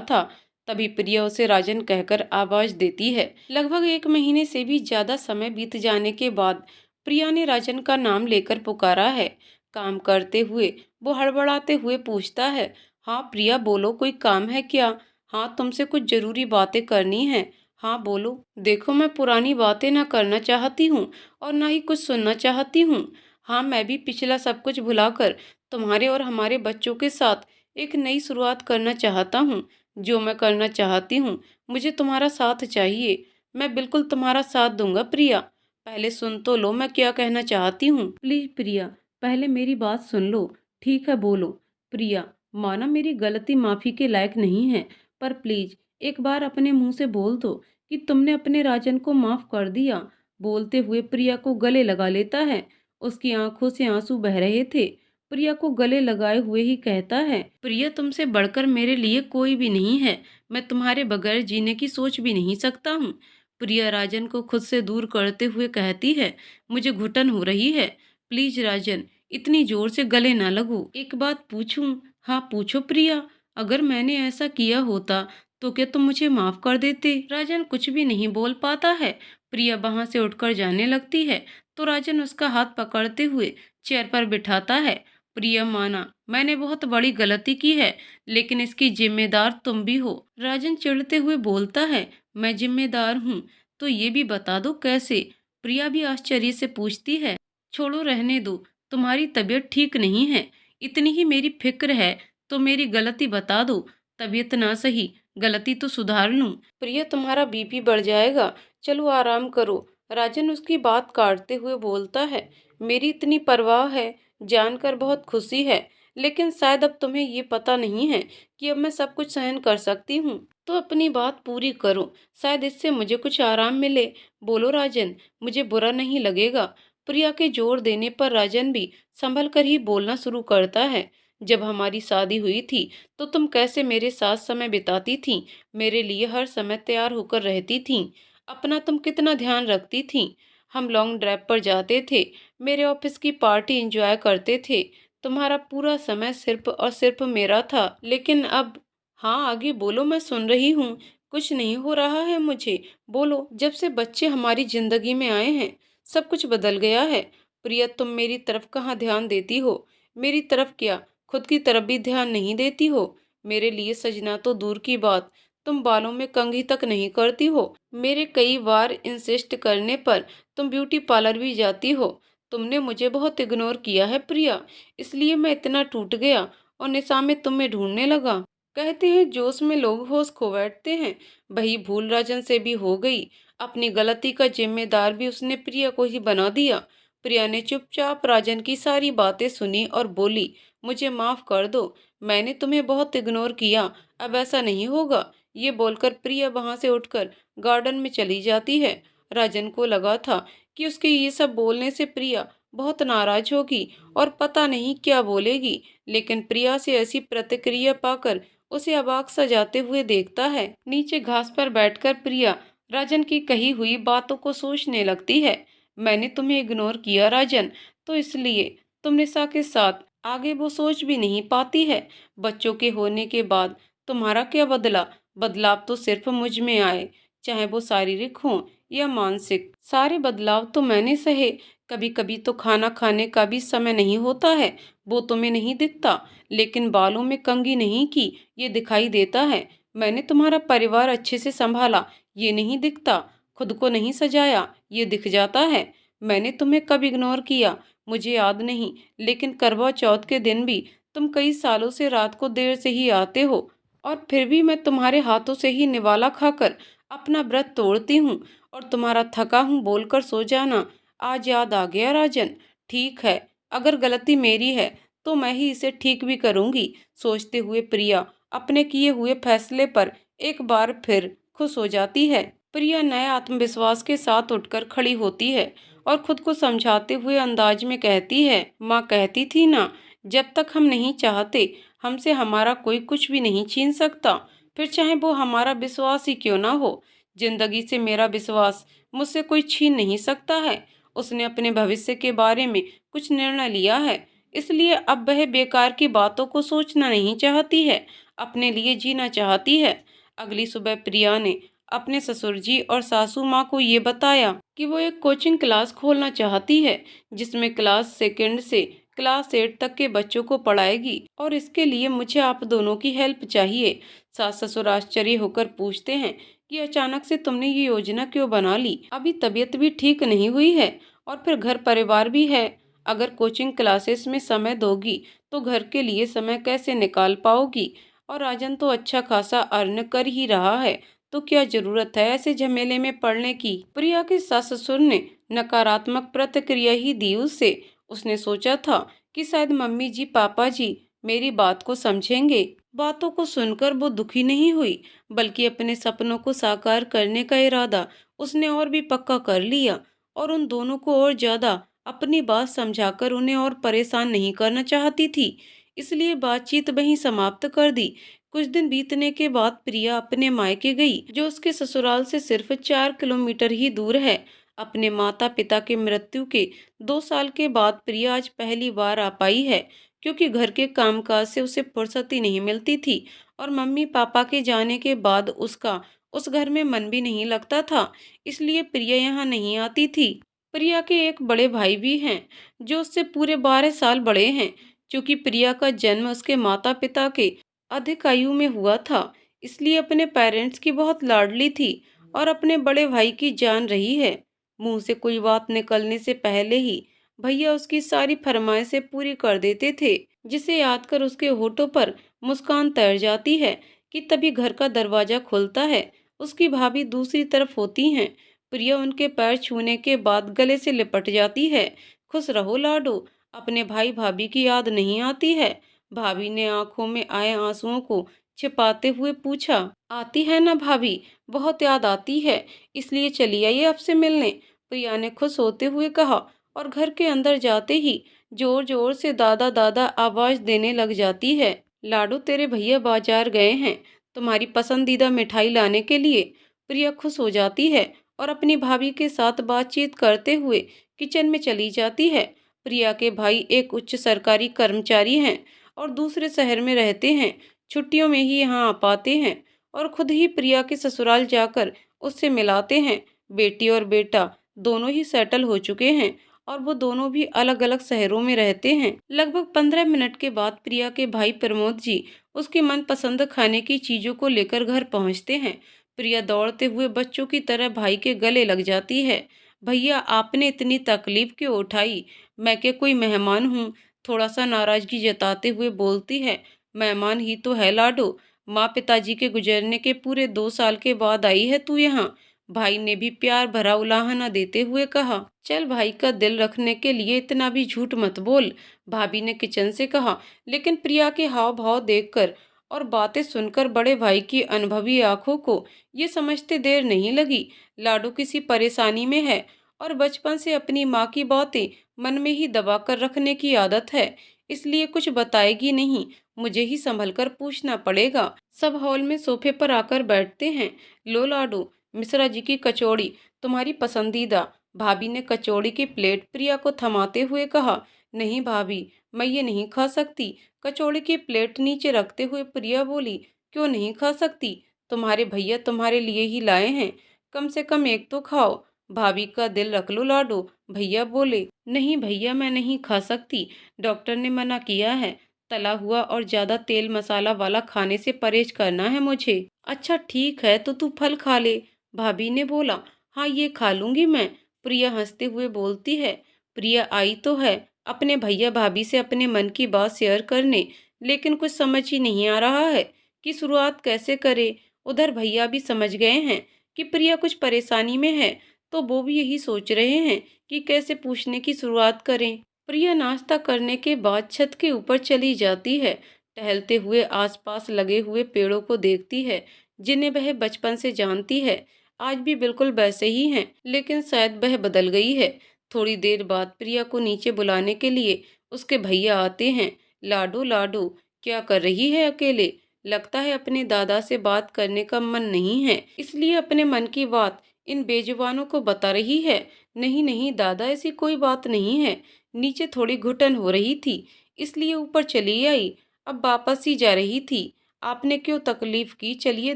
था। तभी प्रिया उसे राजन कहकर आवाज देती है। लगभग 1 महीने से भी ज्यादा समय बीत जाने के बाद प्रिया ने राजन का नाम लेकर पुकारा है। काम करते हुए वो हड़बड़ाते हुए पूछता है, हाँ प्रिया बोलो, कोई काम है क्या? हाँ, तुमसे कुछ जरूरी बातें करनी है। हाँ बोलो। देखो, मैं पुरानी बातें ना करना चाहती हूँ और ना ही कुछ सुनना चाहती हूँ। हाँ, मैं भी पिछला सब कुछ भुलाकर तुम्हारे और हमारे बच्चों के साथ एक नई शुरुआत करना चाहता हूँ। जो मैं करना चाहती हूँ, मुझे तुम्हारा साथ चाहिए। मैं बिल्कुल तुम्हारा साथ दूंगा प्रिया। पहले सुन तो लो मैं क्या कहना चाहती हूँ। प्लीज प्रिया, पहले मेरी बात सुन लो। ठीक है, बोलो। प्रिया, माना मेरी गलती माफी के लायक नहीं है, पर प्लीज एक बार अपने मुंह से बोल दो कि तुमने अपने राजन को माफ कर दिया। बोलते हुए प्रिया को गले लगा लेता है। उसकी आंखों से आंसू बह रहे थे। प्रिया को गले लगाए हुए ही कहता है, प्रिया तुमसे बढ़कर मेरे लिए कोई भी नहीं है। मैं तुम्हारे बगैर जीने की सोच भी नहीं सकता हूँ। प्रिया राजन को खुद से दूर करते हुए कहती है, मुझे घुटन हो रही है। प्लीज राजन, इतनी जोर से गले ना लगो। एक बात पूछूं? हाँ पूछो प्रिया। अगर मैंने ऐसा किया होता तो क्या तुम मुझे माफ कर देते? राजन कुछ भी नहीं बोल पाता है। प्रिया वहां से उठकर जाने लगती है, तो राजन उसका हाथ पकड़ते हुए चेयर पर बिठाता है। प्रिया, माना मैंने बहुत बड़ी गलती की है, लेकिन इसकी जिम्मेदार तुम भी हो। राजन चिढ़ते हुए बोलता है, मैं जिम्मेदार हूँ? तो ये भी बता दो कैसे? प्रिया भी आश्चर्य से पूछती है। छोड़ो, रहने दो। तुम्हारी तबीयत ठीक नहीं है, इतनी ही मेरी फिक्र है, तो मेरी गलती बता दो। तबीयत ना सही, गलती तो सुधार लूं। प्रिया, तुम्हारा बीपी बढ़ जाएगा, चलो आराम करो। राजन उसकी बात काटते हुए बोलता है, मेरी इतनी परवाह है जानकर बहुत खुशी है, लेकिन शायद अब तुम्हें ये पता नहीं है कि अब मैं सब कुछ सहन कर सकती हूँ। तो अपनी बात पूरी करो, शायद इससे मुझे कुछ आराम मिले। बोलो राजन, मुझे बुरा नहीं लगेगा। प्रिया के जोर देने पर राजन भी संभल कर ही बोलना शुरू करता है। जब हमारी शादी हुई थी तो तुम कैसे मेरे साथ समय बिताती थी, मेरे लिए हर समय तैयार होकर रहती थी, अपना तुम कितना ध्यान रखती थी। हम लॉन्ग ड्राइव पर जाते थे, मेरे ऑफिस की पार्टी एंजॉय करते थे, तुम्हारा पूरा समय सिर्फ और सिर्फ मेरा था। लेकिन अब? हाँ आगे बोलो, मैं सुन रही हूँ। कुछ नहीं हो रहा है मुझे, बोलो। जब से बच्चे हमारी जिंदगी में आए हैं सब कुछ बदल गया है। प्रिया, तुम मेरी तरफ कहाँ ध्यान देती हो? मेरी तरफ क्या, खुद की तरफ भी ध्यान नहीं देती हो? मेरे लिए सजना तो दूर की बात, तुम बालों में कंघी तक नहीं करती हो। मेरे कई बार इंसिस्ट करने पर तुम ब्यूटी पार्लर भी जाती हो। तुमने मुझे बहुत इग्नोर किया है प्रिया, इसलिए मैं इतना टूट गया और निशा में तुम्हें ढूंढने लगा। कहते हैं जोश में लोग होश खो बैठते हैं, वही भूल राजन से भी हो गई। अपनी गलती का जिम्मेदार भी उसने प्रिया को ही बना दिया। प्रिया ने चुपचाप राजन की सारी बातें सुनी और बोली, मुझे माफ कर दो, मैंने तुम्हें बहुत इग्नोर किया, अब ऐसा नहीं होगा। ये बोलकर प्रिया वहां से उठकर गार्डन में चली जाती है। राजन को लगा था कि उसके ये सब बोलने से प्रिया बहुत नाराज होगी और पता नहीं क्या बोलेगी, लेकिन प्रिया से ऐसी प्रतिक्रिया पाकर उसे अबाक सा जाते हुए देखता है। नीचे घास पर बैठकर प्रिया राजन की कही हुई बातों को सोचने लगती है। मैंने तुम्हें इग्नोर किया राजन, तो इसलिए तुम निशा के साथ आगे वो सोच भी नहीं पाती है। बच्चों के होने के बाद तुम्हारा क्या बदला? बदलाव तो सिर्फ मुझ में आए, चाहे वो शारीरिक हो या मानसिक, सारे बदलाव तो मैंने सहे। कभी कभी तो खाना खाने का भी समय नहीं होता है, वो तुम्हें नहीं दिखता। लेकिन बालों में कंघी नहीं की, ये दिखाई देता है। मैंने तुम्हारा परिवार अच्छे से संभाला, ये नहीं दिखता। खुद को नहीं सजाया, ये दिख जाता है। मैंने तुम्हें कब इग्नोर किया, मुझे याद नहीं। लेकिन करवा चौथ के दिन भी तुम कई सालों से रात को देर से ही आते हो, और फिर भी मैं तुम्हारे हाथों से ही निवाला खाकर अपना व्रत तोड़ती हूँ। और तुम्हारा थका हूँ बोलकर सो जाना आज याद आ गया राजन। ठीक है, अगर गलती मेरी है तो मैं ही इसे ठीक भी करूंगी। सोचते हुए प्रिया अपने किए हुए फैसले पर एक बार फिर खुश हो जाती है। प्रिया नए आत्मविश्वास के साथ उठकर खड़ी होती है और खुद को समझाते हुए अंदाज में कहती है, माँ कहती थी ना, जब तक हम नहीं चाहते हमसे हमारा कोई कुछ भी नहीं छीन सकता, फिर चाहे वो हमारा विश्वास ही क्यों ना हो। जिंदगी से मेरा विश्वास मुझसे कोई छीन नहीं सकता है। उसने अपने भविष्य के बारे में कुछ निर्णय लिया है, इसलिए अब वह बेकार की बातों को सोचना नहीं चाहती है, अपने लिए जीना चाहती है। अगली सुबह प्रिया ने अपने ससुर जी और सासू माँ को ये बताया कि वो एक कोचिंग क्लास खोलना चाहती है, जिसमें क्लास सेकंड से क्लास 8 तक के बच्चों को पढ़ाएगी, और इसके लिए मुझे आप दोनों की हेल्प चाहिए। सास ससुर आश्चर्य होकर पूछते हैं कि अचानक से तुमने ये योजना क्यों बना ली? अभी तबीयत भी ठीक नहीं हुई है और फिर घर परिवार भी है। अगर कोचिंग क्लासेस में समय दोगी तो घर के लिए समय कैसे निकाल पाओगी? और राजन तो अच्छा खासा अर्न कर ही रहा है, तो क्या जरूरत है ऐसे झमेले में पड़ने की? प्रिया के सास ससुर ने नकारात्मक प्रतिक्रिया ही दी उसे। उसने सोचा था कि शायद मम्मी जी पापा जी मेरी बात को समझेंगे। बातों को सुनकर वो दुखी नहीं हुई, बल्कि अपने सपनों को साकार करने का इरादा उसने और भी पक्का कर लिया, और उन दोनों को और ज्यादा अपनी बात समझाकर उन्हें और परेशान नहीं करना चाहती थी। इसलिए बातचीत वहीं समाप्त कर दी। कुछ दिन बीतने के बाद प्रिया अपने मायके गई, जो उसके ससुराल से सिर्फ 4 किलोमीटर ही दूर है। अपने माता पिता के मृत्यु के 2 साल के बाद प्रिया आज पहली बार आ पाई है, क्योंकि घर के कामकाज से उसे फुर्सत ही नहीं मिलती थी, और मम्मी पापा के जाने के बाद उसका उस घर में मन भी नहीं लगता था। इसलिए प्रिया यहाँ नहीं आती थी। प्रिया के एक बड़े भाई भी हैं, जो उससे पूरे 12 साल बड़े हैं। क्योंकि प्रिया का जन्म उसके माता पिता के अधिक आयु में हुआ था, इसलिए अपने पेरेंट्स की बहुत लाडली थी और अपने बड़े भाई की जान रही है। मुंह से कोई बात निकलने से पहले ही भैया उसकी सारी फरमाइशें पूरी कर देते थे, जिसे याद कर उसके होठों पर मुस्कान तैर जाती है कि तभी घर का दरवाजा खुलता है। उसकी भाभी दूसरी तरफ होती हैं। प्रिया उनके पैर छूने के बाद गले से लिपट जाती है। खुश रहो लाडो, अपने भाई भाभी की याद नहीं आती है? भाभी ने आंखों में आए आंसुओं को छिपाते हुए पूछा। आती है ना भाभी, बहुत याद आती है, इसलिए चली आइए आपसे मिलने, प्रिया ने खुश होते हुए कहा। और घर के अंदर जाते ही जोर जोर से दादा दादा आवाज देने लग जाती है। लाडो तेरे भैया बाजार गए हैं तुम्हारी पसंदीदा मिठाई लाने के लिए। प्रिया खुश हो जाती है और अपनी भाभी के साथ बातचीत करते हुए किचन में चली जाती है। प्रिया के भाई एक उच्च सरकारी कर्मचारी हैं और दूसरे शहर में रहते हैं। छुट्टियों में ही यहाँ आ पाते हैं और खुद ही प्रिया के ससुराल जाकर उससे मिलाते हैं। बेटी और बेटा दोनों ही सेटल हो चुके हैं और वो दोनों भी अलग अलग शहरों में रहते हैं। लगभग 15 मिनट के बाद प्रिया के भाई प्रमोद जी उसके मनपसंद खाने की चीजों को लेकर घर पहुंचते हैं। प्रिया दौड़ते हुए बच्चों की तरह भाई के गले लग जाती है। भैया आपने इतनी तकलीफ क्यों उठाई? मैं क्या कोई मेहमान हूँ? थोड़ा सा नाराजगी जताते हुए बोलती है। मेहमान ही तो है लाडो, माँ पिताजी के गुजरने के पूरे 2 साल के बाद आई है तू यहाँ। भाई ने भी प्यार भरा उलाहना देते हुए कहा। चल भाई का दिल रखने के लिए इतना भी झूठ मत बोल, भाभी ने किचन से कहा। लेकिन प्रिया के हाव भाव देखकर और बातें सुनकर बड़े भाई की अनुभवी आंखों को ये समझते देर नहीं लगी, लाडो किसी परेशानी में है और बचपन से अपनी माँ की बातें मन में ही दबा कर रखने की आदत है, इसलिए कुछ बताएगी नहीं, मुझे ही संभल कर पूछना पड़ेगा। सब हॉल में सोफे पर आकर बैठते हैं। लो लाडो, मिश्रा जी की कचौड़ी तुम्हारी पसंदीदा, भाभी ने कचौड़ी की प्लेट प्रिया को थमाते हुए कहा। नहीं भाभी, मैं ये नहीं खा सकती। कचौड़ी की प्लेट नीचे रखते हुए प्रिया बोली। क्यों नहीं खा सकती? तुम्हारे भैया तुम्हारे लिए ही लाए हैं। कम से कम एक तो खाओ। भाभी का दिल रख लो लाडो, भैया बोले। नहीं भैया, मैं नहीं खा सकती, डॉक्टर ने मना किया है। तला हुआ और ज्यादा तेल मसाला वाला खाने से परहेज करना है मुझे। अच्छा ठीक है, तो तू फल खा ले, भाभी ने बोला। हाँ ये खा लूंगी मैं, प्रिया हंसते हुए बोलती है। प्रिया आई तो है अपने भैया भाभी से अपने मन की बात शेयर करने, लेकिन कुछ समझ ही नहीं आ रहा है कि शुरुआत कैसे करे। उधर भैया भी समझ गए हैं कि प्रिया कुछ परेशानी में है, तो वो भी यही सोच रहे हैं कि कैसे पूछने की शुरुआत करें। प्रिया नाश्ता करने के बाद छत के ऊपर चली जाती है। टहलते हुए आसपास लगे हुए पेड़ों को देखती है, जिन्हें वह बचपन से जानती है। आज भी बिल्कुल वैसे ही हैं, लेकिन शायद वह बदल गई है। थोड़ी देर बाद प्रिया को नीचे बुलाने के लिए उसके भैया आते हैं। लाडो लाडो, क्या कर रही है अकेले? लगता है अपने दादा से बात करने का मन नहीं है, इसलिए अपने मन की बात इन बेजुबानों को बता रही है। नहीं नहीं दादा, ऐसी कोई बात नहीं है, नीचे थोड़ी घुटन हो रही थी, इसलिए ऊपर चली आई। अब वापस ही जा रही थी, आपने क्यों तकलीफ की? चलिए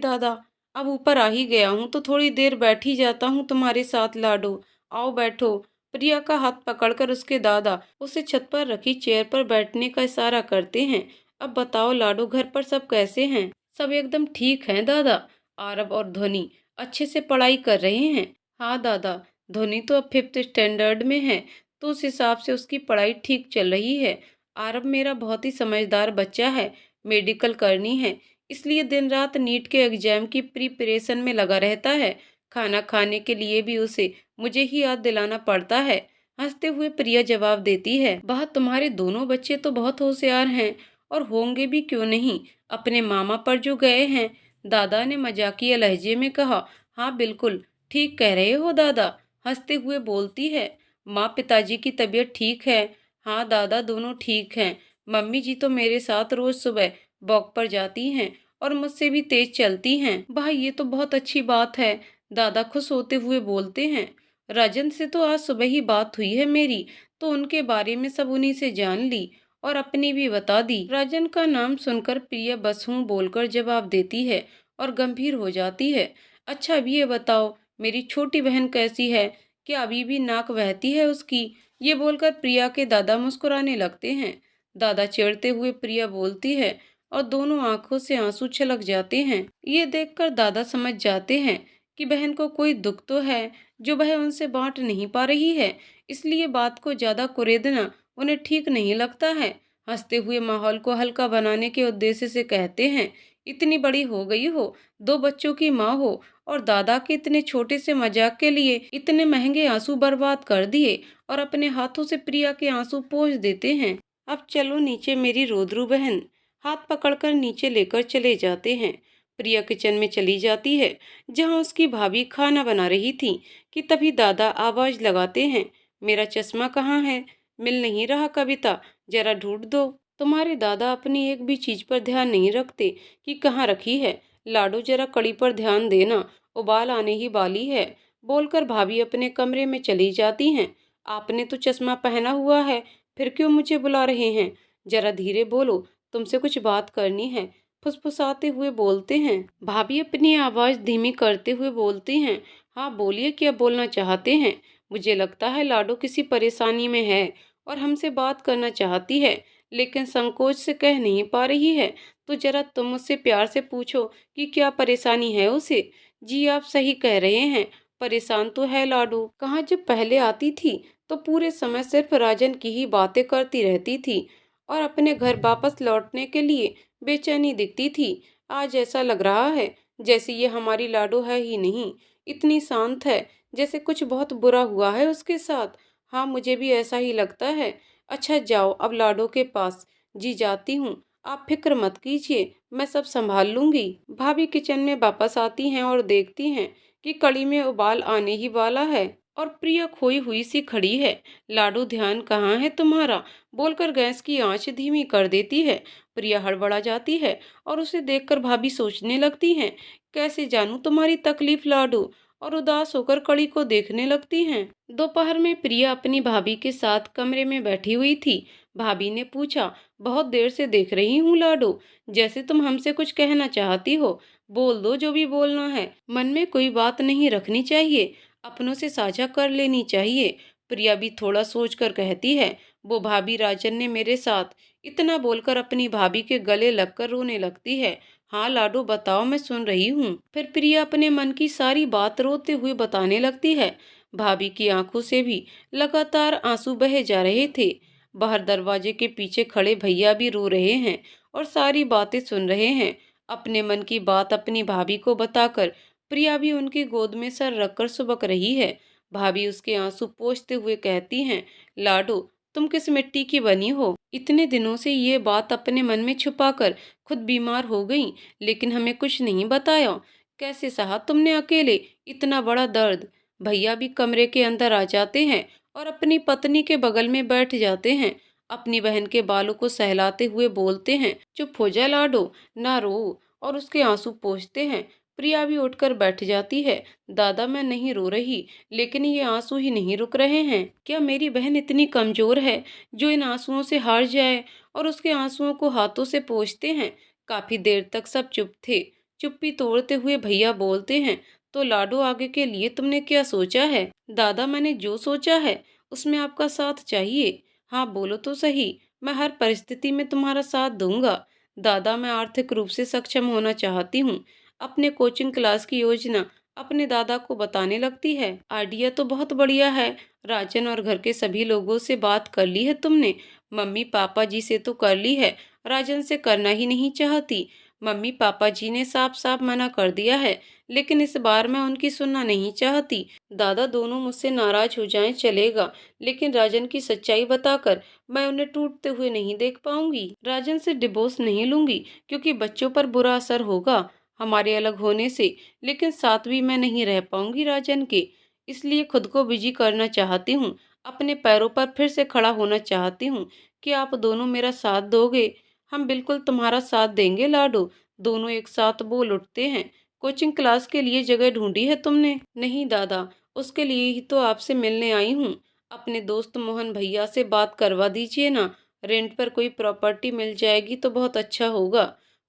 दादा, अब ऊपर आ ही गया हूँ तो थोड़ी देर बैठ ही जाता हूँ तुम्हारे साथ। लाडो आओ बैठो। प्रिया का हाथ पकड़कर उसके दादा उसे छत पर रखी चेयर पर बैठने का इशारा करते हैं। अब बताओ लाडो, घर पर सब कैसे हैं? सब एकदम ठीक हैं दादा। आरव और ध्वनि अच्छे से पढ़ाई कर रहे हैं। हाँ दादा, ध्वनि तो अब 5th स्टैंडर्ड में है, तो उस हिसाब से उसकी पढ़ाई ठीक चल रही है। आरव मेरा बहुत ही समझदार बच्चा है, मेडिकल करनी है, इसलिए दिन रात नीट के एग्जाम की प्रिपरेशन में लगा रहता है। खाना खाने के लिए भी उसे मुझे ही याद दिलाना पड़ता है। हंसते हुए प्रिया जवाब देती है, वाह तुम्हारे दोनों बच्चे तो बहुत होशियार हैं, और होंगे भी क्यों नहीं, अपने मामा पर जो गए हैं। दादा ने मजाकिया लहजे में कहा। हाँ बिल्कुल ठीक कह रहे हो दादा, हंसते हुए बोलती है। माँ पिताजी की तबीयत ठीक है? हाँ दादा, दोनों ठीक हैं। मम्मी जी तो मेरे साथ रोज सुबह वॉक पर जाती हैं और मुझसे भी तेज चलती हैं। भाई ये तो बहुत अच्छी बात है, दादा खुश होते हुए बोलते हैं। राजन से तो आज सुबह ही बात हुई है मेरी, तो उनके बारे में सब उन्हीं से जान ली और अपनी भी बता दी। राजन का नाम सुनकर प्रिया बस हूँ बोलकर जवाब देती है और गंभीर हो जाती है। अच्छा अब ये बताओ, मेरी छोटी बहन कैसी है? क्या अभी भी नाक बहती है उसकी? ये बोलकर प्रिया के दादा मुस्कुराने लगते हैं। दादा चिढ़ते हुए प्रिया बोलती है और दोनों आंखों से आंसू छलक जाते हैं। ये देखकर दादा समझ जाते हैं कि बहन को कोई दुख तो है जो वह उनसे बांट नहीं पा रही है, इसलिए बात को ज्यादा कुरेदना उन्हें ठीक नहीं लगता है। हंसते हुए माहौल को हल्का बनाने के उद्देश्य से कहते हैं, इतनी बड़ी हो गई हो, 2 बच्चों की माँ हो, और दादा के इतने छोटे से मजाक के लिए इतने महंगे आंसू बर्बाद कर दिए, और अपने हाथों से प्रिया के आंसू पोंछ देते हैं। अब चलो नीचे मेरी रोदरू बहन, हाथ पकड़कर नीचे लेकर चले जाते हैं। प्रिया किचन में चली जाती है, जहां उसकी भाभी खाना बना रही थी कि तभी दादा आवाज लगाते हैं, मेरा चश्मा कहाँ है? मिल नहीं रहा कविता, जरा ढूंढ दो। तुम्हारे दादा अपनी एक भी चीज पर ध्यान नहीं रखते कि कहाँ रखी है। लाडो जरा कड़ी पर ध्यान देना, उबाल आने ही वाली है, बोलकर भाभी अपने कमरे में चली जाती हैं। आपने तो चश्मा पहना हुआ है, फिर क्यों मुझे बुला रहे हैं? जरा धीरे बोलो, तुमसे कुछ बात करनी है, फुसफुसाते हुए बोलते हैं। भाभी अपनी आवाज धीमी करते हुए बोलती हैं, हाँ बोलिए, क्या बोलना चाहते हैं? मुझे लगता है लाडो किसी परेशानी में है और हमसे बात करना चाहती है, लेकिन संकोच से कह नहीं पा रही है। तो जरा तुम मुझसे प्यार से पूछो कि क्या परेशानी है उसे। जी आप सही कह रहे हैं, परेशान तो है लाडो। कहाँ जब पहले आती थी तो पूरे समय सिर्फ राजन की ही बातें करती रहती थी और अपने घर वापस लौटने के लिए बेचैनी दिखती थी। आज ऐसा लग रहा है जैसे ये हमारी लाडो है ही नहीं, इतनी शांत है, जैसे कुछ बहुत बुरा हुआ है उसके साथ। हाँ मुझे भी ऐसा ही लगता है। अच्छा जाओ अब लाडो के पास। जी जाती हूँ, आप फिक्र मत कीजिए, मैं सब संभाल लूंगी। भाभी किचन में वापस आती हैं और देखती हैं कि कड़ी में उबाल आने ही वाला है और प्रिया खोई हुई सी खड़ी है। लाडो ध्यान कहाँ है तुम्हारा, बोलकर गैस की आंच धीमी कर देती है। प्रिया हड़बड़ा जाती है और उसे देखकर भाभी सोचने लगती हैं, कैसे जानूं तुम्हारी तकलीफ लाडो, और उदास होकर कड़ी को देखने लगती हैं। दोपहर में प्रिया अपनी भाभी के साथ कमरे में बैठी हुई थी। भाभी ने पूछा, बहुत देर से देख रही हूँ लाडो, जैसे तुम हमसे कुछ कहना चाहती हो, बोल दो जो भी बोलना है, मन में कोई बात नहीं रखनी चाहिए, अपनों से साझा कर लेनी चाहिए। प्रिया भी थोड़ा सोच कर कहती है, वो भाभी राजन ने मेरे साथ, इतना बोलकर अपनी भाभी के गले लगकर रोने लगती है। हाँ लाडो बताओ, मैं सुन रही हूँ। फिर प्रिया अपने मन की सारी बात रोते हुए बताने लगती है। भाभी की आंखों से भी लगातार आंसू बहे जा रहे थे। बाहर दरवाजे के पीछे खड़े भैया भी रो रहे हैं और सारी बातें सुन रहे हैं। अपने मन की बात अपनी भाभी को बताकर प्रिया भी उनकी गोद में सर रखकर सुबक रही है। भाभी उसके आंसू पोंछते हुए कहती हैं, लाडो तुम किस मिट्टी की बनी हो? इतने दिनों से ये बात अपने मन में छुपाकर खुद बीमार हो गई, लेकिन हमें कुछ नहीं बताया। कैसे सहा तुमने अकेले इतना बड़ा दर्द? भैया भी कमरे के अंदर आ जाते हैं और अपनी पत्नी के बगल में बैठ जाते हैं। अपनी बहन के बालों को सहलाते हुए बोलते हैं, चुप हो जा लाडो, ना रो, और उसके आंसू पोंछते हैं। प्रिया भी उठकर बैठ जाती है। दादा मैं नहीं रो रही, लेकिन ये आंसू ही नहीं रुक रहे हैं। क्या मेरी बहन इतनी कमजोर है जो इन आंसुओं से हार जाए? और उसके आंसुओं को हाथों से पोंछते हैं। काफी देर तक सब चुप थे। चुप्पी तोड़ते हुए भैया बोलते हैं, तो लाडो आगे के लिए तुमने क्या सोचा है? दादा मैंने जो सोचा है उसमें आपका साथ चाहिए। हाँ बोलो तो सही, मैं हर परिस्थिति में तुम्हारा साथ दूंगा। दादा मैं आर्थिक रूप से सक्षम होना चाहती हूँ। अपने कोचिंग क्लास की योजना अपने दादा को बताने लगती है। आइडिया तो बहुत बढ़िया है। राजन और घर के सभी लोगों से बात कर ली है तुमने? मम्मी पापा जी से तो कर ली है, राजन से करना ही नहीं चाहती। मम्मी पापा जी ने साफ साफ मना कर दिया है, लेकिन इस बार मैं उनकी सुनना नहीं चाहती। दादा दोनों मुझसे नाराज हो जाएं चलेगा, लेकिन राजन की सच्चाई बताकर मैं उन्हें टूटते हुए नहीं देख पाऊंगी। राजन से डिवोर्स नहीं लूंगी, क्योंकि बच्चों पर बुरा असर होगा हमारे अलग होने से, लेकिन साथ भी मैं नहीं रह पाऊंगी राजन के। इसलिए खुद को बिजी करना चाहती हूँ, अपने पैरों पर फिर से खड़ा होना चाहती हूँ। कि आप दोनों मेरा साथ दोगे? हम बिल्कुल तुम्हारा साथ देंगे लाडो। दोनों एक साथ बोल उठते हैं। कोचिंग क्लास के लिए जगह ढूंढी है तुमने? नहीं दादा, उसके लिए ही तो आपसे मिलने आई हूँ। अपने दोस्त मोहन भैया से बात करवा दीजिए ना। रेंट पर कोई प्रॉपर्टी मिल जाएगी तो बहुत अच्छा होगा।